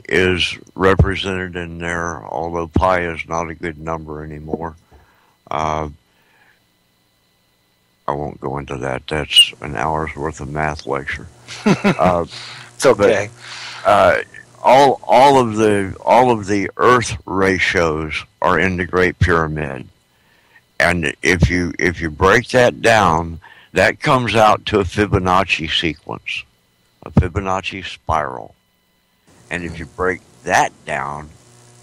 is represented in there, although pi is not a good number anymore. I won't go into that. That's an hour's worth of math lecture. It's okay. But, all of the Earth ratios are in the Great Pyramid, and if you break that down, that comes out to a Fibonacci sequence, a Fibonacci spiral, and if you break that down,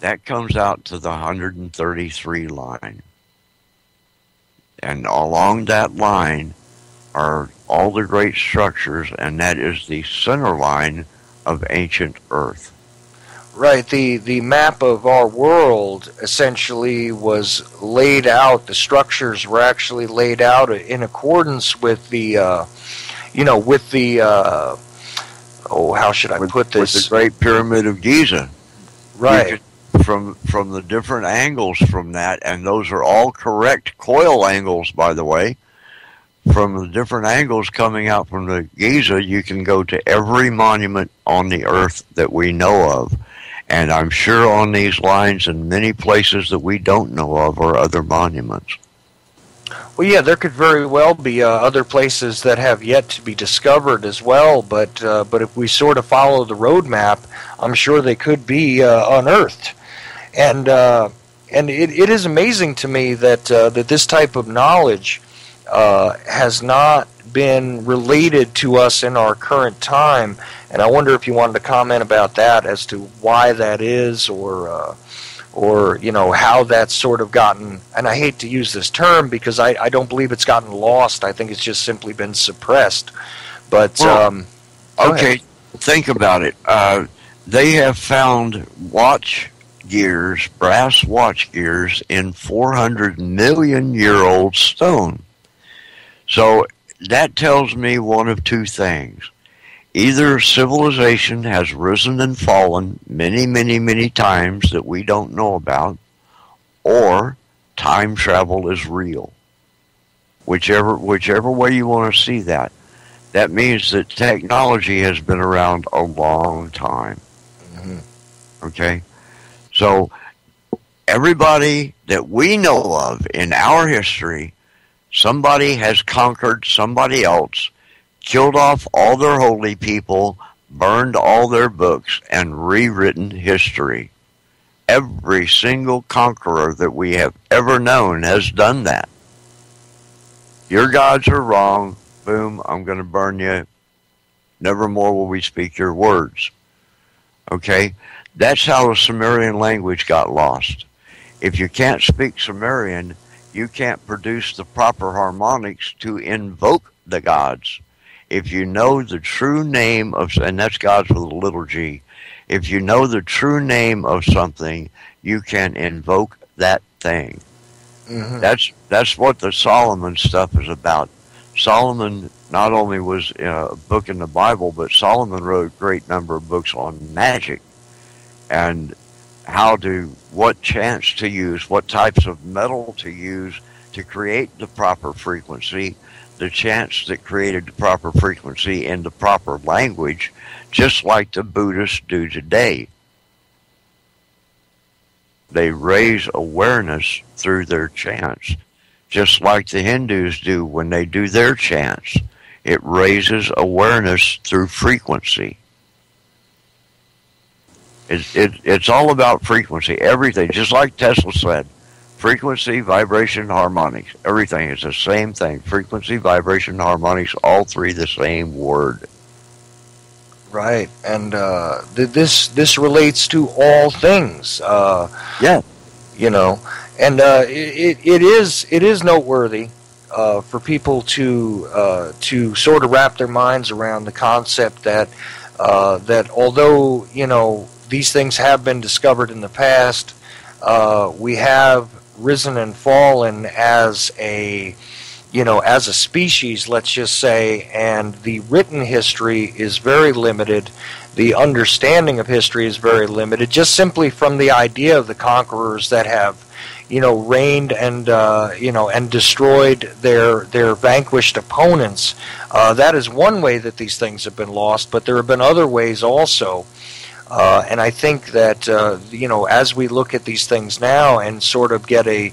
that comes out to the 133 line. And along that line are all the great structures, and that is the center line of ancient Earth. Right. The map of our world essentially was laid out. The structures were actually laid out in accordance with the, how should I put this? With the Great Pyramid of Giza. Right. From the different angles from that, and those are all correct coil angles, by the way. From the different angles coming out from the Giza, you can go to every monument on the earth that we know of. And I'm sure on these lines and many places that we don't know of are other monuments. Well, yeah, there could very well be other places that have yet to be discovered as well, but if we sort of follow the roadmap, I'm sure they could be unearthed. And it is amazing to me that this type of knowledge has not been related to us in our current time. And I wonder if you wanted to comment about that as to why that is, or how that's sort of gotten, and I hate to use this term because I don't believe it's gotten lost. I think it's just simply been suppressed. But okay, think about it. They have found watch gears, brass watch gears, in 400 million year old stone. So that tells me one of two things. Either civilization has risen and fallen many, many, many times that we don't know about, or time travel is real. Whichever way you want to see that. That means that technology has been around a long time. Mm-hmm. Okay? So everybody that we know of in our history, somebody has conquered somebody else, killed off all their holy people, burned all their books, and rewritten history. Every single conqueror that we have ever known has done that. Your gods are wrong. Boom, I'm going to burn you. Nevermore will we speak your words. Okay? That's how the Sumerian language got lost. If you can't speak Sumerian, you can't produce the proper harmonics to invoke the gods. If you know the true name of, and that's gods with a little g, if you know the true name of something, you can invoke that thing. Mm-hmm. That's what the Solomon stuff is about. Solomon not only was a book in the Bible, but Solomon wrote a great number of books on magic and what chants to use, what types of metal to use to create the proper frequency, the chants that created the proper frequency in the proper language, just like the Buddhists do today. They raise awareness through their chants, just like the Hindus do when they do their chants. It raises awareness through frequency. It's all about frequency. Everything, just like Tesla said, Frequency, vibration, harmonics. Everything is the same thing. Frequency, vibration, harmonics, all three the same word. Right, and this relates to all things. Yeah. You know, and it is noteworthy for people to sort of wrap their minds around the concept that that although these things have been discovered in the past, we have risen and fallen as a species, let's just say, and the written history is very limited. The understanding of history is very limited, just simply from the idea of the conquerors that have, reigned and and destroyed their vanquished opponents. That is one way that these things have been lost, but there have been other ways also. And I think that as we look at these things now and sort of get a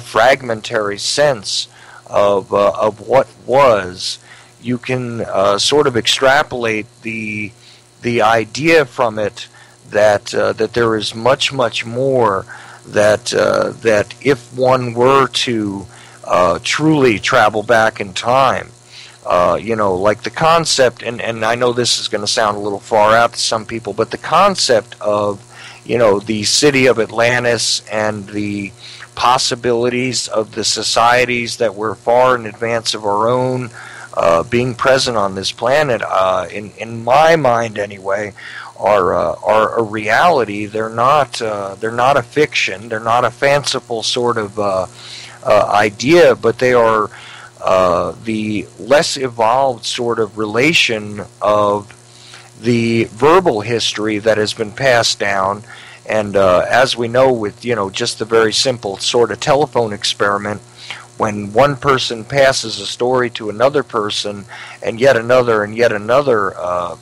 fragmentary sense of what was, you can sort of extrapolate the idea from it that there is much more that if one were to truly travel back in time, like the concept, and I know this is going to sound a little far out to some people, but the concept of the city of Atlantis and the possibilities of the societies that were far in advance of our own being present on this planet, in my mind anyway, are a reality. They're not a fiction. They're not a fanciful sort of idea, but they are the less evolved sort of relation of the verbal history that has been passed down. And as we know, with just the very simple sort of telephone experiment, when one person passes a story to another person, and yet another,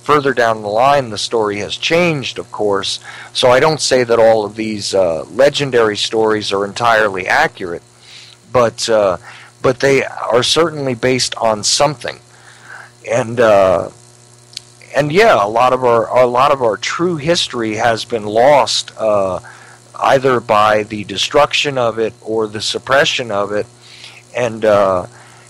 further down the line, the story has changed, of course. So I don't say that all of these legendary stories are entirely accurate, but they are certainly based on something. And yeah, a lot of our true history has been lost, either by the destruction of it or the suppression of it, and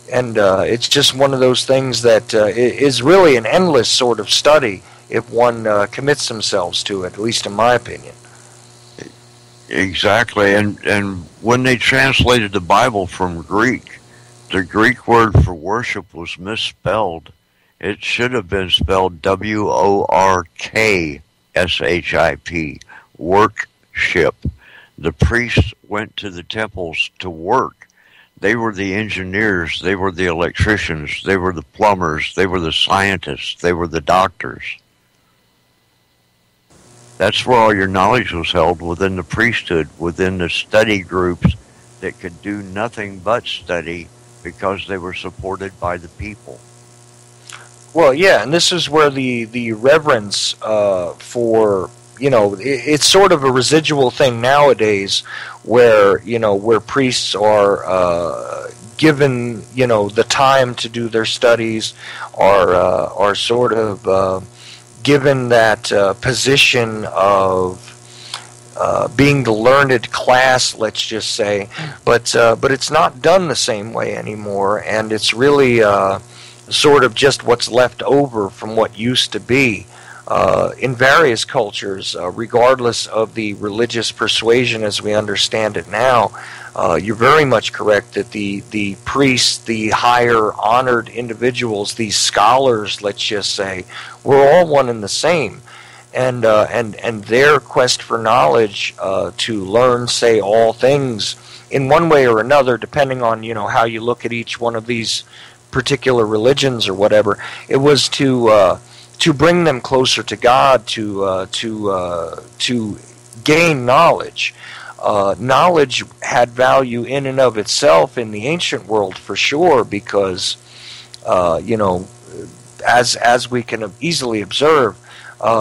it's just one of those things that is really an endless sort of study if one commits themselves to it, at least in my opinion. Exactly, and when they translated the Bible from Greek, the Greek word for worship was misspelled. It should have been spelled W-O-R-K-S-H-I-P, workship. The priests went to the temples to work. They were the engineers, they were the electricians, they were the plumbers, they were the scientists, they were the doctors. That's where all your knowledge was held, within the priesthood, within the study groups that could do nothing but study because they were supported by the people. Well, yeah, and this is where the reverence for, it's sort of a residual thing nowadays where, where priests are given, the time to do their studies, are sort of given that position of being the learned class, let's just say, but it's not done the same way anymore, and it's really sort of just what's left over from what used to be in various cultures, regardless of the religious persuasion as we understand it now. You're very much correct that the priests, the higher honored individuals, these scholars, let's just say, were all one and the same. And their quest for knowledge to learn, say, all things in one way or another, depending on how you look at each one of these particular religions or whatever, it was to bring them closer to God, to gain knowledge. Knowledge had value in and of itself in the ancient world for sure, because as we can easily observe,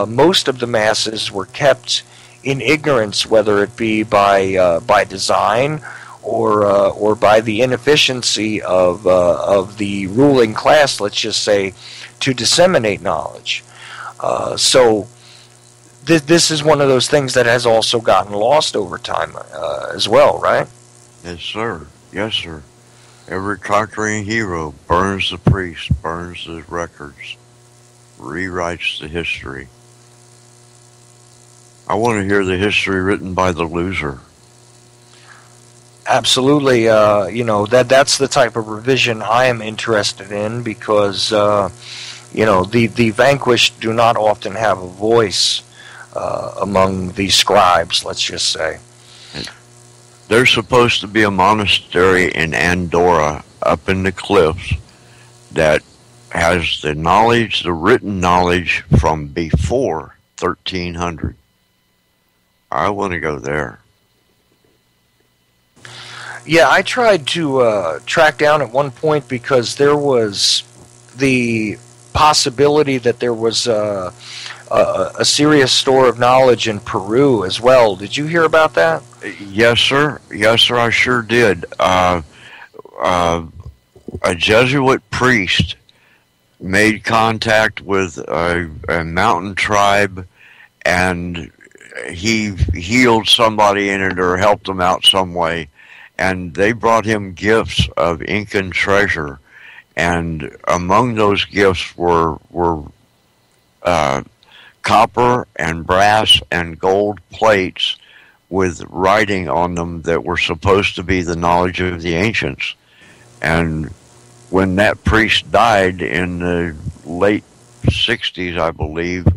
most of the masses were kept in ignorance, whether it be by design or by the inefficiency of the ruling class, let's just say, to disseminate knowledge. So this is one of those things that has also gotten lost over time as well, right? Yes, sir. Yes, sir. Every conquering hero burns the priest, burns the records, rewrites the history. I want to hear the history written by the loser. Absolutely. That's the type of revision I am interested in because, the vanquished do not often have a voice among the scribes, let's just say. There's supposed to be a monastery in Andorra up in the cliffs that has the knowledge, the written knowledge from before 1300. I want to go there. Yeah, I tried to track down at one point because there was the possibility that there was a serious store of knowledge in Peru as well. Did you hear about that? Yes, sir. Yes, sir, I sure did. A Jesuit priest made contact with a mountain tribe, and he healed somebody in it or helped them out some way, and they brought him gifts of Incan treasure, and among those gifts were copper and brass and gold plates with writing on them that were supposed to be the knowledge of the ancients. And when that priest died in the late 60s, I believe,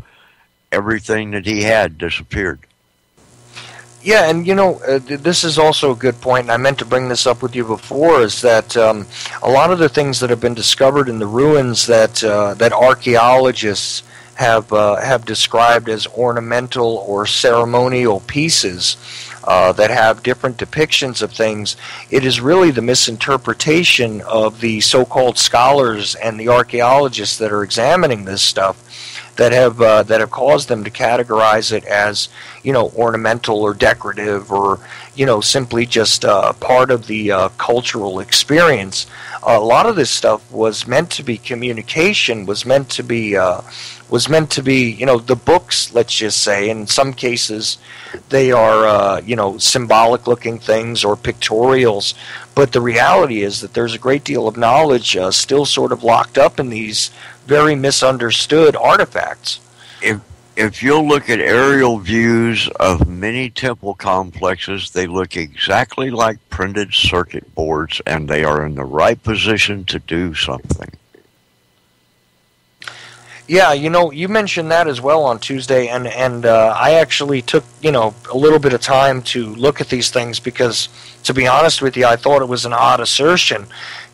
everything that he had disappeared. Yeah, and this is also a good point, and I meant to bring this up with you before, is that a lot of the things that have been discovered in the ruins that archaeologists have described as ornamental or ceremonial pieces that have different depictions of things, it is really the misinterpretation of the so-called scholars and the archaeologists that are examining this stuff that have caused them to categorize it as ornamental or decorative or simply just part of the cultural experience. A lot of this stuff was meant to be communication, was meant to be the books, let's just say. In some cases, they are symbolic looking things or pictorials, but the reality is that there's a great deal of knowledge still sort of locked up in these very misunderstood artifacts. If you'll look at aerial views of many temple complexes, they look exactly like printed circuit boards, and they are in the right position to do something. Yeah, you mentioned that as well on Tuesday, and I actually took a little bit of time to look at these things because, to be honest with you, I thought it was an odd assertion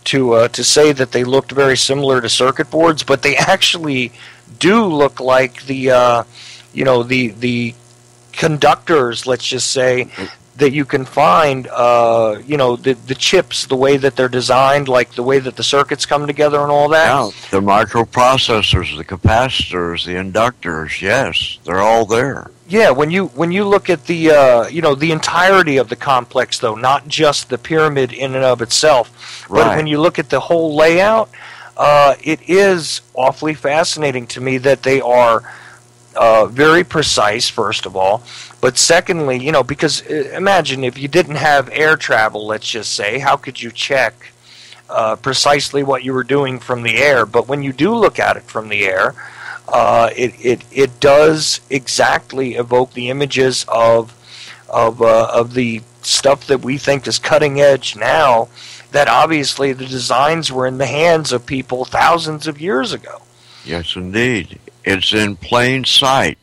to say that they looked very similar to circuit boards, but they actually do look like the conductors, let's just say, that you can find, the chips, the way that they're designed, like the way that the circuits come together and all that. Yeah, the microprocessors, the capacitors, the inductors, yes, they're all there. Yeah, when you look at the the entirety of the complex, though, not just the pyramid in and of itself, right. But when you look at the whole layout, it is awfully fascinating to me that they are very precise, first of all, but secondly, because imagine if you didn't have air travel, let's just say, how could you check precisely what you were doing from the air? But when you do look at it from the air, it does exactly evoke the images of the stuff that we think is cutting edge now, that obviously the designs were in the hands of people thousands of years ago. Yes, indeed. It's in plain sight.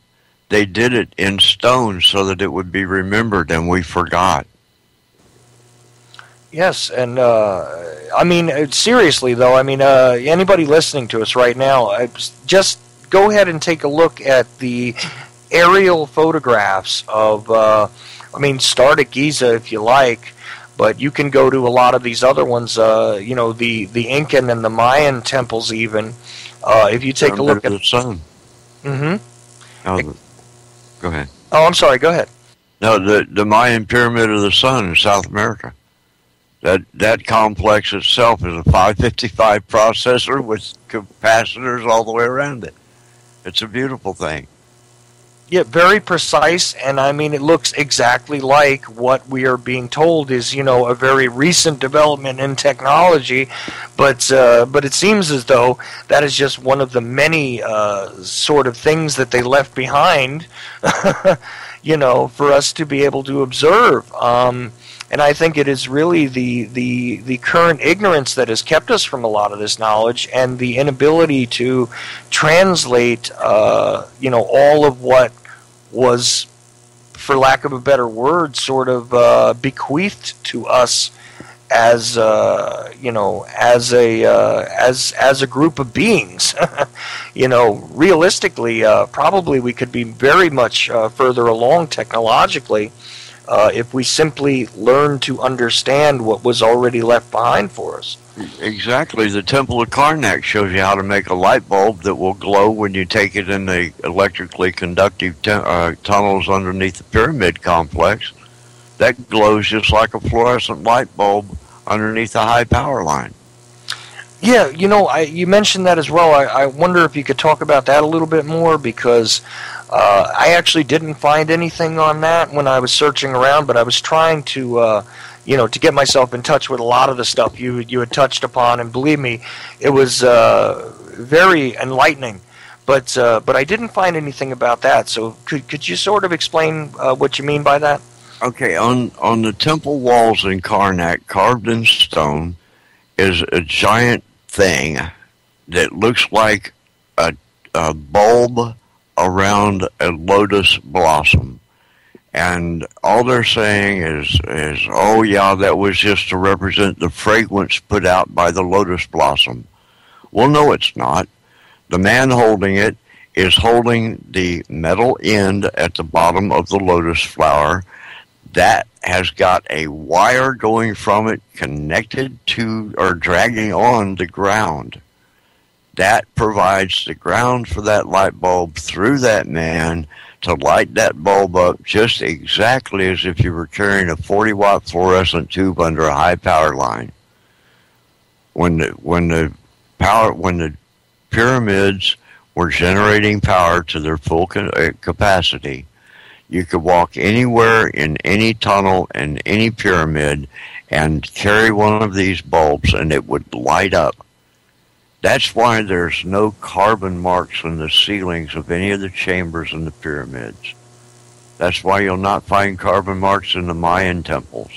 They did it in stone so that it would be remembered, and we forgot. Yes, and seriously though, anybody listening to us right now, just go ahead and take a look at the aerial photographs of, start at Giza if you like, but you can go to a lot of these other ones, the Incan and the Mayan temples even. If you take a look at the sun. Mm-hmm. Oh, go ahead. Oh, I'm sorry. Go ahead. No, the Mayan Pyramid of the Sun in South America. That complex itself is a 555 processor with capacitors all the way around it. It's a beautiful thing. Yeah, very precise, and I mean, it looks exactly like what we are being told is, a very recent development in technology, but it seems as though that is just one of the many sort of things that they left behind, for us to be able to observe. And I think it is really the current ignorance that has kept us from a lot of this knowledge, and the inability to translate, all of what was, for lack of a better word, sort of bequeathed to us as as a group of beings. Realistically, probably we could be very much further along technologically if we simply learn to understand what was already left behind for us. Exactly. The Temple of Karnak shows you how to make a light bulb that will glow when you take it in the electrically conductive tunnels underneath the pyramid complex. That glows just like a fluorescent light bulb underneath a high power line. Yeah, you mentioned that as well. I wonder if you could talk about that a little bit more, because I actually didn't find anything on that when I was searching around, but I was trying to to get myself in touch with a lot of the stuff you had touched upon, and believe me, it was very enlightening. But I didn't find anything about that. So could you sort of explain what you mean by that? Okay, on the temple walls in Karnak, carved in stone, is a giant thing that looks like a bulb around a lotus blossom. And all they're saying is, oh yeah, that was just to represent the fragrance put out by the lotus blossom. Well, no, it's not. The man holding it is holding the metal end at the bottom of the lotus flower. That has got a wire going from it connected to or dragging on the ground. That provides the ground for that light bulb through that man to light that bulb up just exactly as if you were carrying a 40-watt fluorescent tube under a high power line. When the pyramids were generating power to their full capacity, you could walk anywhere in any tunnel in any pyramid and carry one of these bulbs and it would light up. That's why there's no carbon marks on the ceilings of any of the chambers in the pyramids. That's why you'll not find carbon marks in the Mayan temples.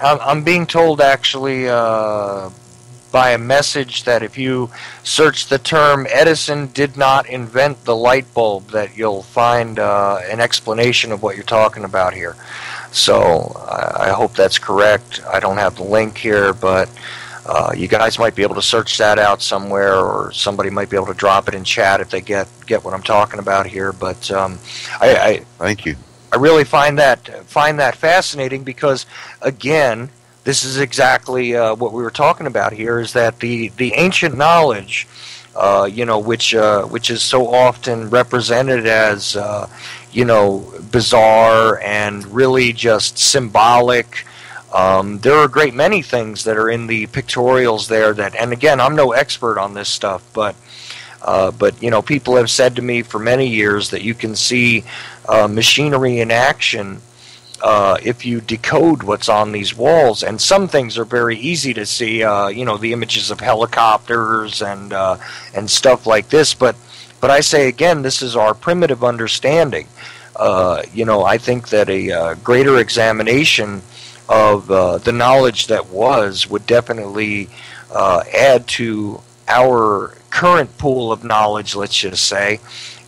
I'm being told, actually, by a message that if you search the term Edison did not invent the light bulb, that you'll find an explanation of what you're talking about here. So I hope that's correct. I don't have the link here, but you guys might be able to search that out somewhere, or somebody might be able to drop it in chat if they get what I'm talking about here. But thank you. I really find that fascinating, because again, this is exactly what we were talking about here, is that the ancient knowledge, which is so often represented as bizarre and really just symbolic. There are a great many things that are in the pictorials there that, and again, I'm no expert on this stuff, but people have said to me for many years that you can see machinery in action if you decode what's on these walls, and some things are very easy to see. The images of helicopters and stuff like this. But I say again, this is our primitive understanding. I think that a greater examination of the knowledge that would definitely add to our current pool of knowledge, let's just say,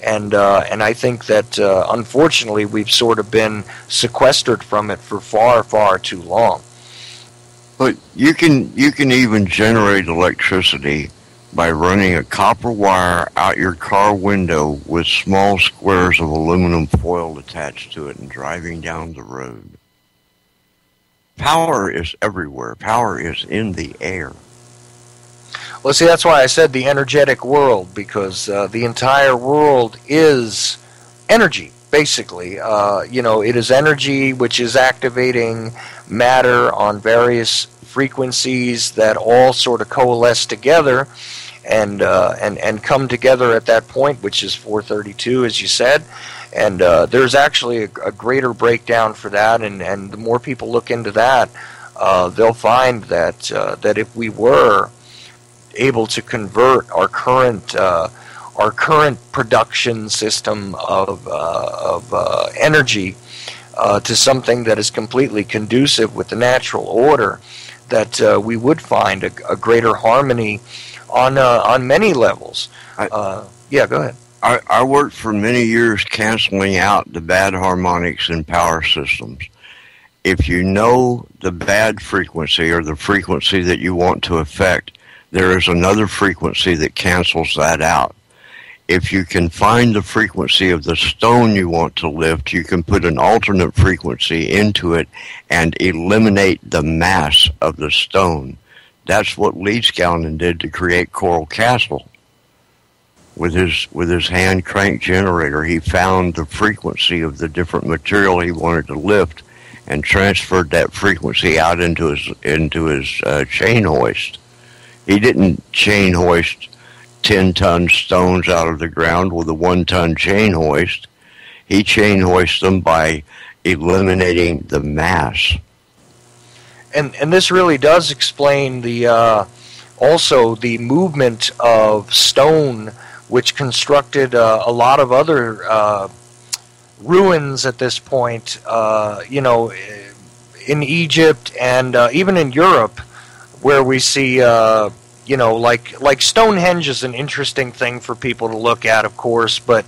and I think that unfortunately we've sort of been sequestered from it for far, far too long. But you can even generate electricity by running a copper wire out your car window with small squares of aluminum foil attached to it and driving down the road. Power is everywhere. Power is in the air. Well, see, that's why I said the energetic world, because the entire world is energy, basically. It is energy which is activating matter on various frequencies that all sort of coalesce together. and come together at that point, which is 432, as you said. And there's actually a greater breakdown for that, and the more people look into that, they'll find that that if we were able to convert our current production system of energy to something that is completely conducive with the natural order, that we would find a greater harmony on many levels. Yeah, go ahead. I worked for many years canceling out the bad harmonics in power systems. If you know the bad frequency or the frequency that you want to affect, there is another frequency that cancels that out. If you can find the frequency of the stone you want to lift, you can put an alternate frequency into it and eliminate the mass of the stone. That's what Leedskalnin did to create Coral Castle. With his hand crank generator, he found the frequency of the different material he wanted to lift and transferred that frequency out into his chain hoist. He didn't chain hoist 10-ton stones out of the ground with a 1-ton chain hoist. He chain hoisted them by eliminating the mass. And this really does explain the also the movement of stone, which constructed a lot of other ruins at this point, in Egypt and even in Europe, where we see, like Stonehenge is an interesting thing for people to look at, of course, but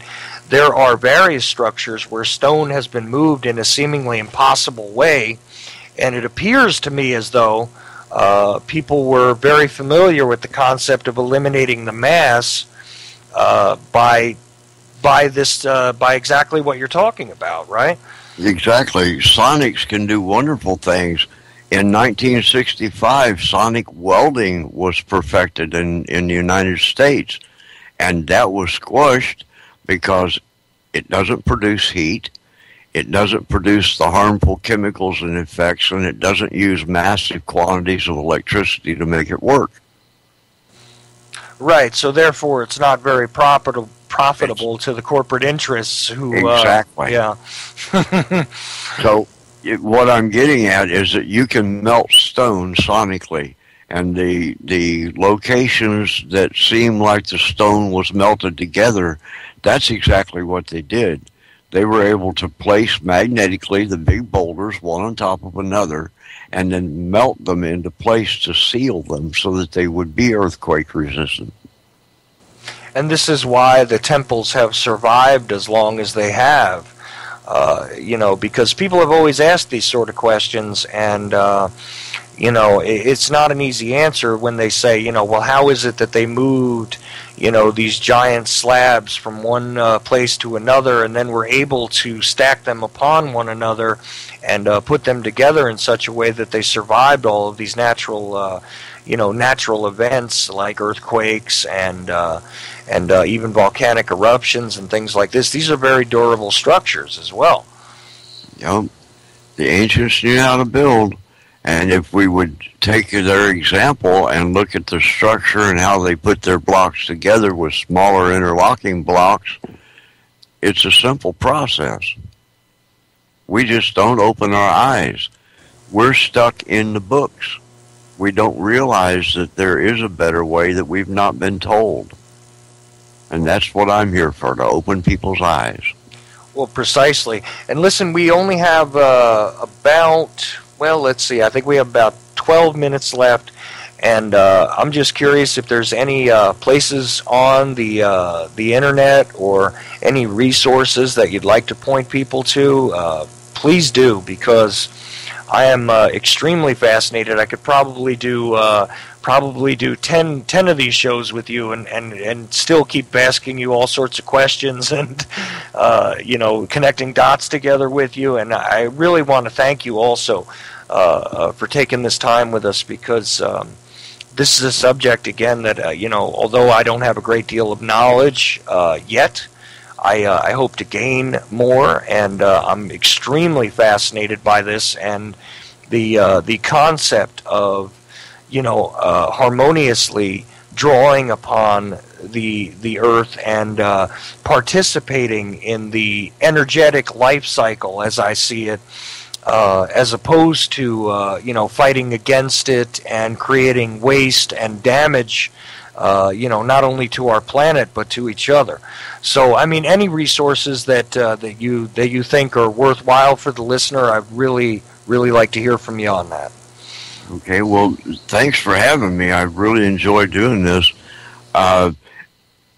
there are various structures where stone has been moved in a seemingly impossible way, and it appears to me as though people were very familiar with the concept of eliminating the mass by exactly what you're talking about, right? Exactly. Sonics can do wonderful things. In 1965, sonic welding was perfected in the United States, and that was squashed because it doesn't produce heat, it doesn't produce the harmful chemicals and effects, and it doesn't use massive quantities of electricity to make it work. Right, so therefore it's not very profitable to the corporate interests who... Exactly. Yeah. So what I'm getting at is that you can melt stone sonically, and the locations that seem like the stone was melted together, that's exactly what they did. They were able to place magnetically the big boulders one on top of another and then melt them into place to seal them so that they would be earthquake resistant. And this is why the temples have survived as long as they have. Because people have always asked these sort of questions, and it's not an easy answer when they say, well, how is it that they moved, these giant slabs from one place to another, and then were able to stack them upon one another and put them together in such a way that they survived all of these natural events like earthquakes and even volcanic eruptions and things like this. These are very durable structures as well. Yep. The ancients knew how to build, and if we would take their example and look at the structure and how they put their blocks together with smaller interlocking blocks, it's a simple process. We just don't open our eyes. We're stuck in the books. We don't realize that there is a better way that we've not been told. And that's what I'm here for, to open people's eyes. Well, precisely. And listen, we only have I think we have about 12 minutes left. And I'm just curious if there's any places on the internet or any resources that you'd like to point people to. Please do, because I am extremely fascinated. I could probably do 10 of these shows with you and still keep asking you all sorts of questions and connecting dots together with you. And I really want to thank you also for taking this time with us, because this is a subject, again, that although I don't have a great deal of knowledge yet, I hope to gain more, and I'm extremely fascinated by this and the concept of harmoniously drawing upon the earth and participating in the energetic life cycle as I see it, as opposed to fighting against it and creating waste and damage, not only to our planet but to each other. So, I mean, any resources that you think are worthwhile for the listener, I'd really like to hear from you on that. Okay, well, thanks for having me. I really enjoy doing this.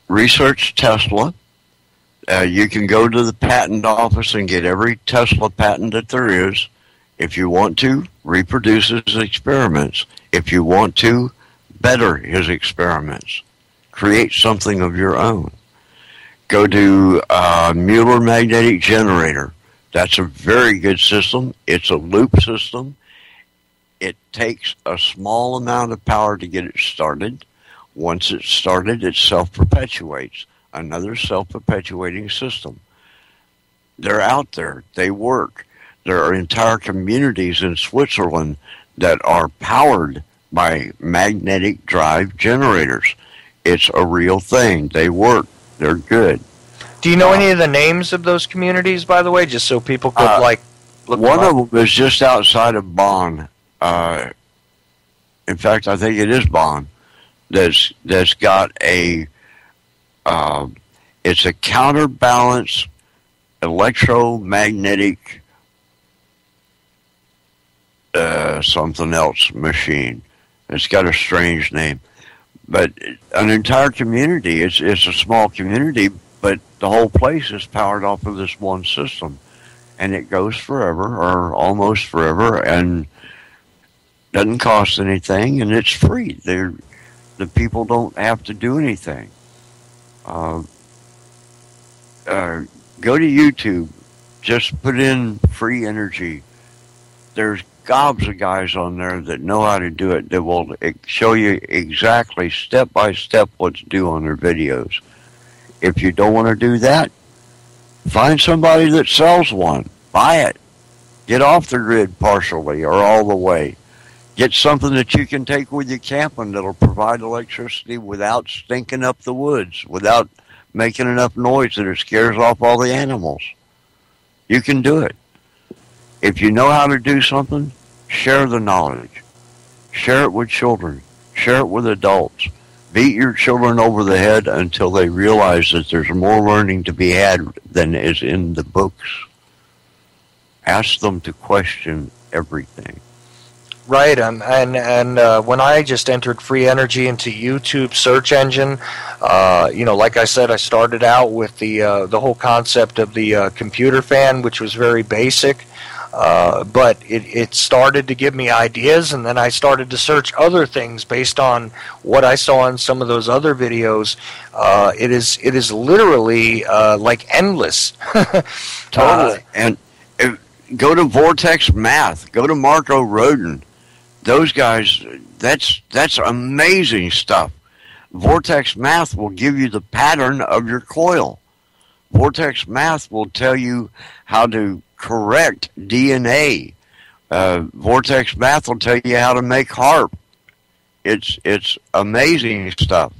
Research Tesla. You can go to the patent office and get every Tesla patent that there is. If you want to, reproduce his experiments. If you want to, better his experiments. Create something of your own. Go to Mueller Magnetic Generator. That's a very good system. It's a loop system. It takes a small amount of power to get it started. Once it's started, it self-perpetuates. Another self-perpetuating system. They're out there. They work. There are entire communities in Switzerland that are powered by magnetic drive generators. It's a real thing. They work. They're good. Do you know any of the names of those communities, by the way, just so people could look one them up? of them is just outside of Bonn. In fact, I think it is Bonn. That's got a it's a counterbalance electromagnetic something else machine. It's got a strange name, but an entire community. It's a small community, but the whole place is powered off of this one system, and it goes forever or almost forever, and doesn't cost anything, and it's free. The people don't have to do anything. Go to YouTube. Just put in free energy. There's gobs of guys on there that know how to do it. That will show you exactly, step by step, what to do on their videos. If you don't want to do that, find somebody that sells one. Buy it. Get off the grid partially or all the way. Get something that you can take with you camping that'll provide electricity without stinking up the woods, without making enough noise that it scares off all the animals. You can do it. If you know how to do something, share the knowledge. Share it with children. Share it with adults. Beat your children over the head until they realize that there's more learning to be had than is in the books. Ask them to question everything. Right, and when I just entered free energy into YouTube search engine, like I said, I started out with the whole concept of the computer fan, which was very basic, but it started to give me ideas, and then I started to search other things based on what I saw in some of those other videos. It is literally like endless. Totally. And go to Vortex Math. Go to Marco Rodin. Those guys, that's amazing stuff. Vortex Math will give you the pattern of your coil. Vortex Math will tell you how to correct DNA. Vortex Math will tell you how to make harp. It's amazing stuff.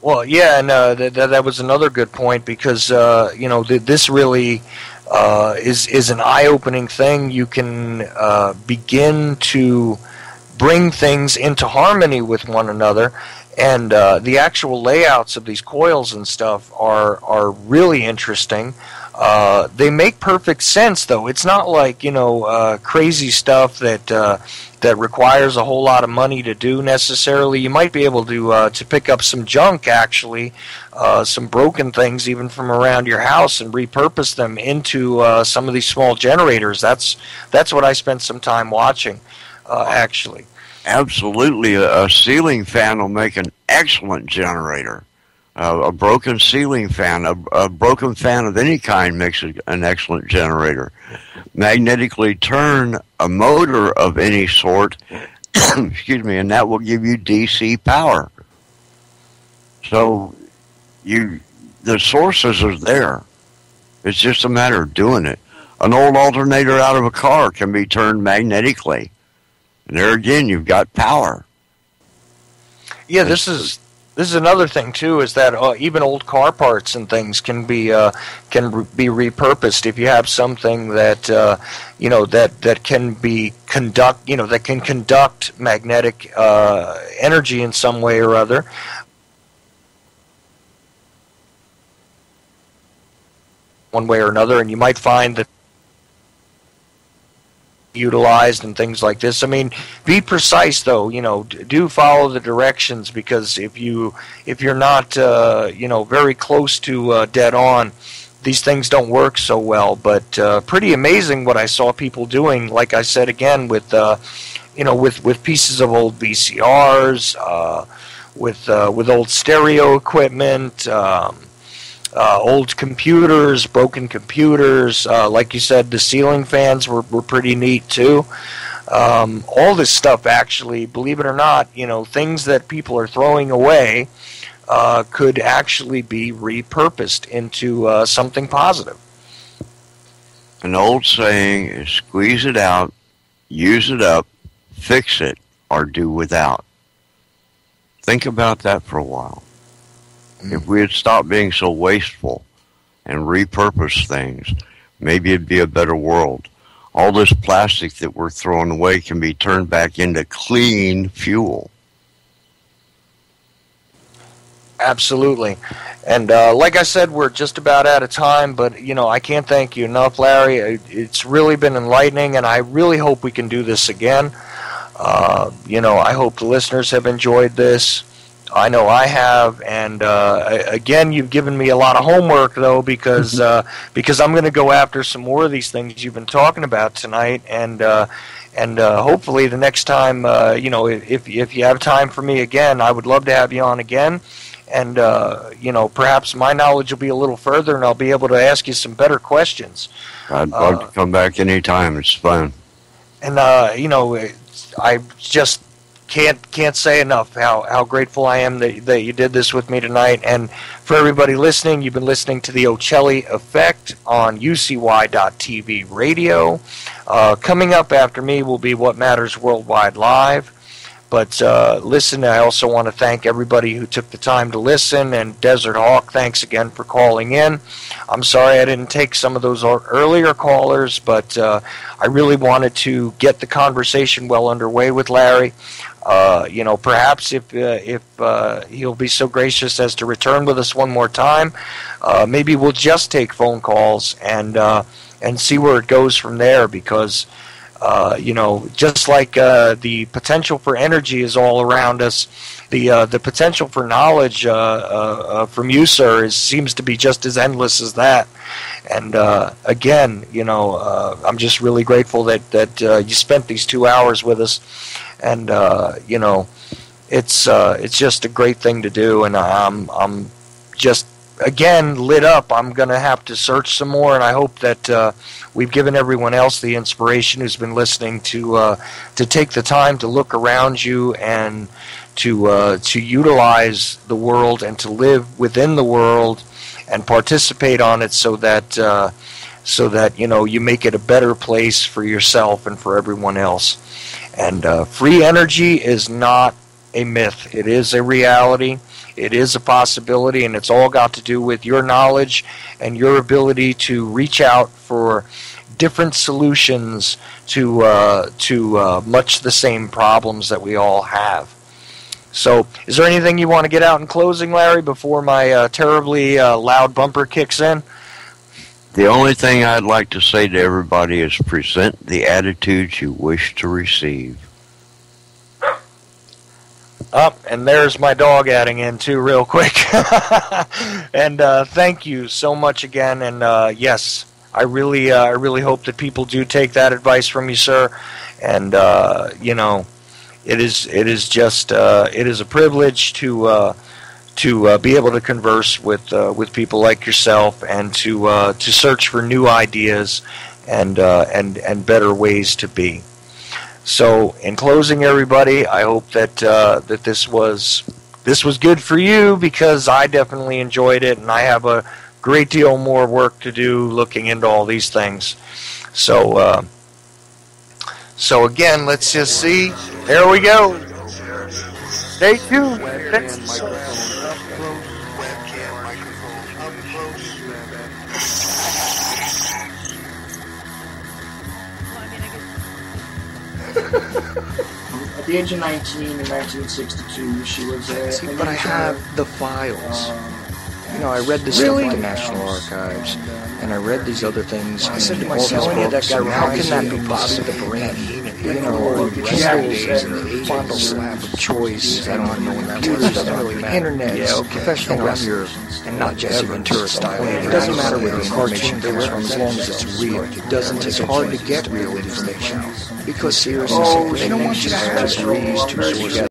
Well, yeah, and that was another good point because this really is an eye-opening thing. You can begin to bring things into harmony with one another, and the actual layouts of these coils and stuff are really interesting. They make perfect sense, though. It's not like crazy stuff that requires a whole lot of money to do necessarily. You might be able to pick up some junk, actually, some broken things even from around your house, and repurpose them into some of these small generators. That's what I spent some time watching, actually. Absolutely, a ceiling fan will make an excellent generator. A broken ceiling fan, a broken fan of any kind makes an excellent generator. Magnetically turn a motor of any sort, excuse me, and that will give you DC power. So the sources are there. It's just a matter of doing it. An old alternator out of a car can be turned magnetically. And there again, you've got power. Yeah, this is another thing too. Is that even old car parts and things can be repurposed if you have something that that can be that can conduct magnetic energy in some way or other. One way or another, and you might find that utilized and things like this. I mean, be precise though. Do follow the directions, because if you're not very close to dead on, these things don't work so well. But pretty amazing what I saw people doing. Like I said again, with with pieces of old VCRs, with old stereo equipment. Old computers, broken computers, like you said, the ceiling fans were pretty neat too. All this stuff, actually, believe it or not, things that people are throwing away could actually be repurposed into something positive. An old saying is squeeze it out, use it up, fix it, or do without. Think about that for a while. If we had stopped being so wasteful and repurposed things, maybe it'd be a better world. All this plastic that we're throwing away can be turned back into clean fuel. Absolutely. And like I said, we're just about out of time, but I can't thank you enough, Larry. It's really been enlightening, and I really hope we can do this again. I hope the listeners have enjoyed this. I know I have, and again, you've given me a lot of homework, though, because I'm going to go after some more of these things you've been talking about tonight, and hopefully the next time, if you have time for me again, I would love to have you on again, and perhaps my knowledge will be a little further, and I'll be able to ask you some better questions. I'd love to come back anytime. It's fun. And I just can't say enough how grateful I am that you did this with me tonight. And for everybody listening, you've been listening to the Ochelli Effect on UCY.TV radio. Coming up after me will be What Matters Worldwide Live. But listen, I also want to thank everybody who took the time to listen. And Desert Hawk, thanks again for calling in. I'm sorry I didn't take some of those earlier callers, but I really wanted to get the conversation well underway with Larry. Perhaps if he'll be so gracious as to return with us one more time, maybe we'll just take phone calls and see where it goes from there, because just like the potential for energy is all around us, the potential for knowledge from you, sir, seems to be just as endless as that. And again, I'm just really grateful that you spent these 2 hours with us. And it's just a great thing to do, and I'm just again lit up. I'm going to have to search some more, and I hope that we've given everyone else the inspiration who's been listening to take the time to look around you and to utilize the world and to live within the world and participate on it, so that you make it a better place for yourself and for everyone else. And free energy is not a myth. It is a reality. It is a possibility, and it's all got to do with your knowledge and your ability to reach out for different solutions to much the same problems that we all have. So, is there anything you want to get out in closing, Larry, before my terribly loud bumper kicks in? The only thing I'd like to say to everybody is present the attitudes you wish to receive. And there's my dog adding in too real quick. And thank you so much again. And yes, I really hope that people do take that advice from you, sir. And it is just it is a privilege to be able to converse with people like yourself, and to search for new ideas and better ways to be. So, in closing, everybody, I hope that that this was good for you, because I definitely enjoyed it, and I have a great deal more work to do looking into all these things. So again, let's just see. There we go. Stay tuned. Webcam Next microphone up close. Webcam microphone up close. At the age of 19 in 1962, she was a... See, but I have the files. You know, I read this stuff at the National Archives, and I read these other things. I said to myself, that guy, how can that be possible? The brain, you know, pistols and fondle slab of choice. I don't know when that was. It doesn't really matter. Internet, professional wrestlers, and not Jesse Ventura style. It doesn't matter where the information comes from, as long as it's real. It doesn't. It's hard to get real information because seriously, they don't want you to have just read two sources.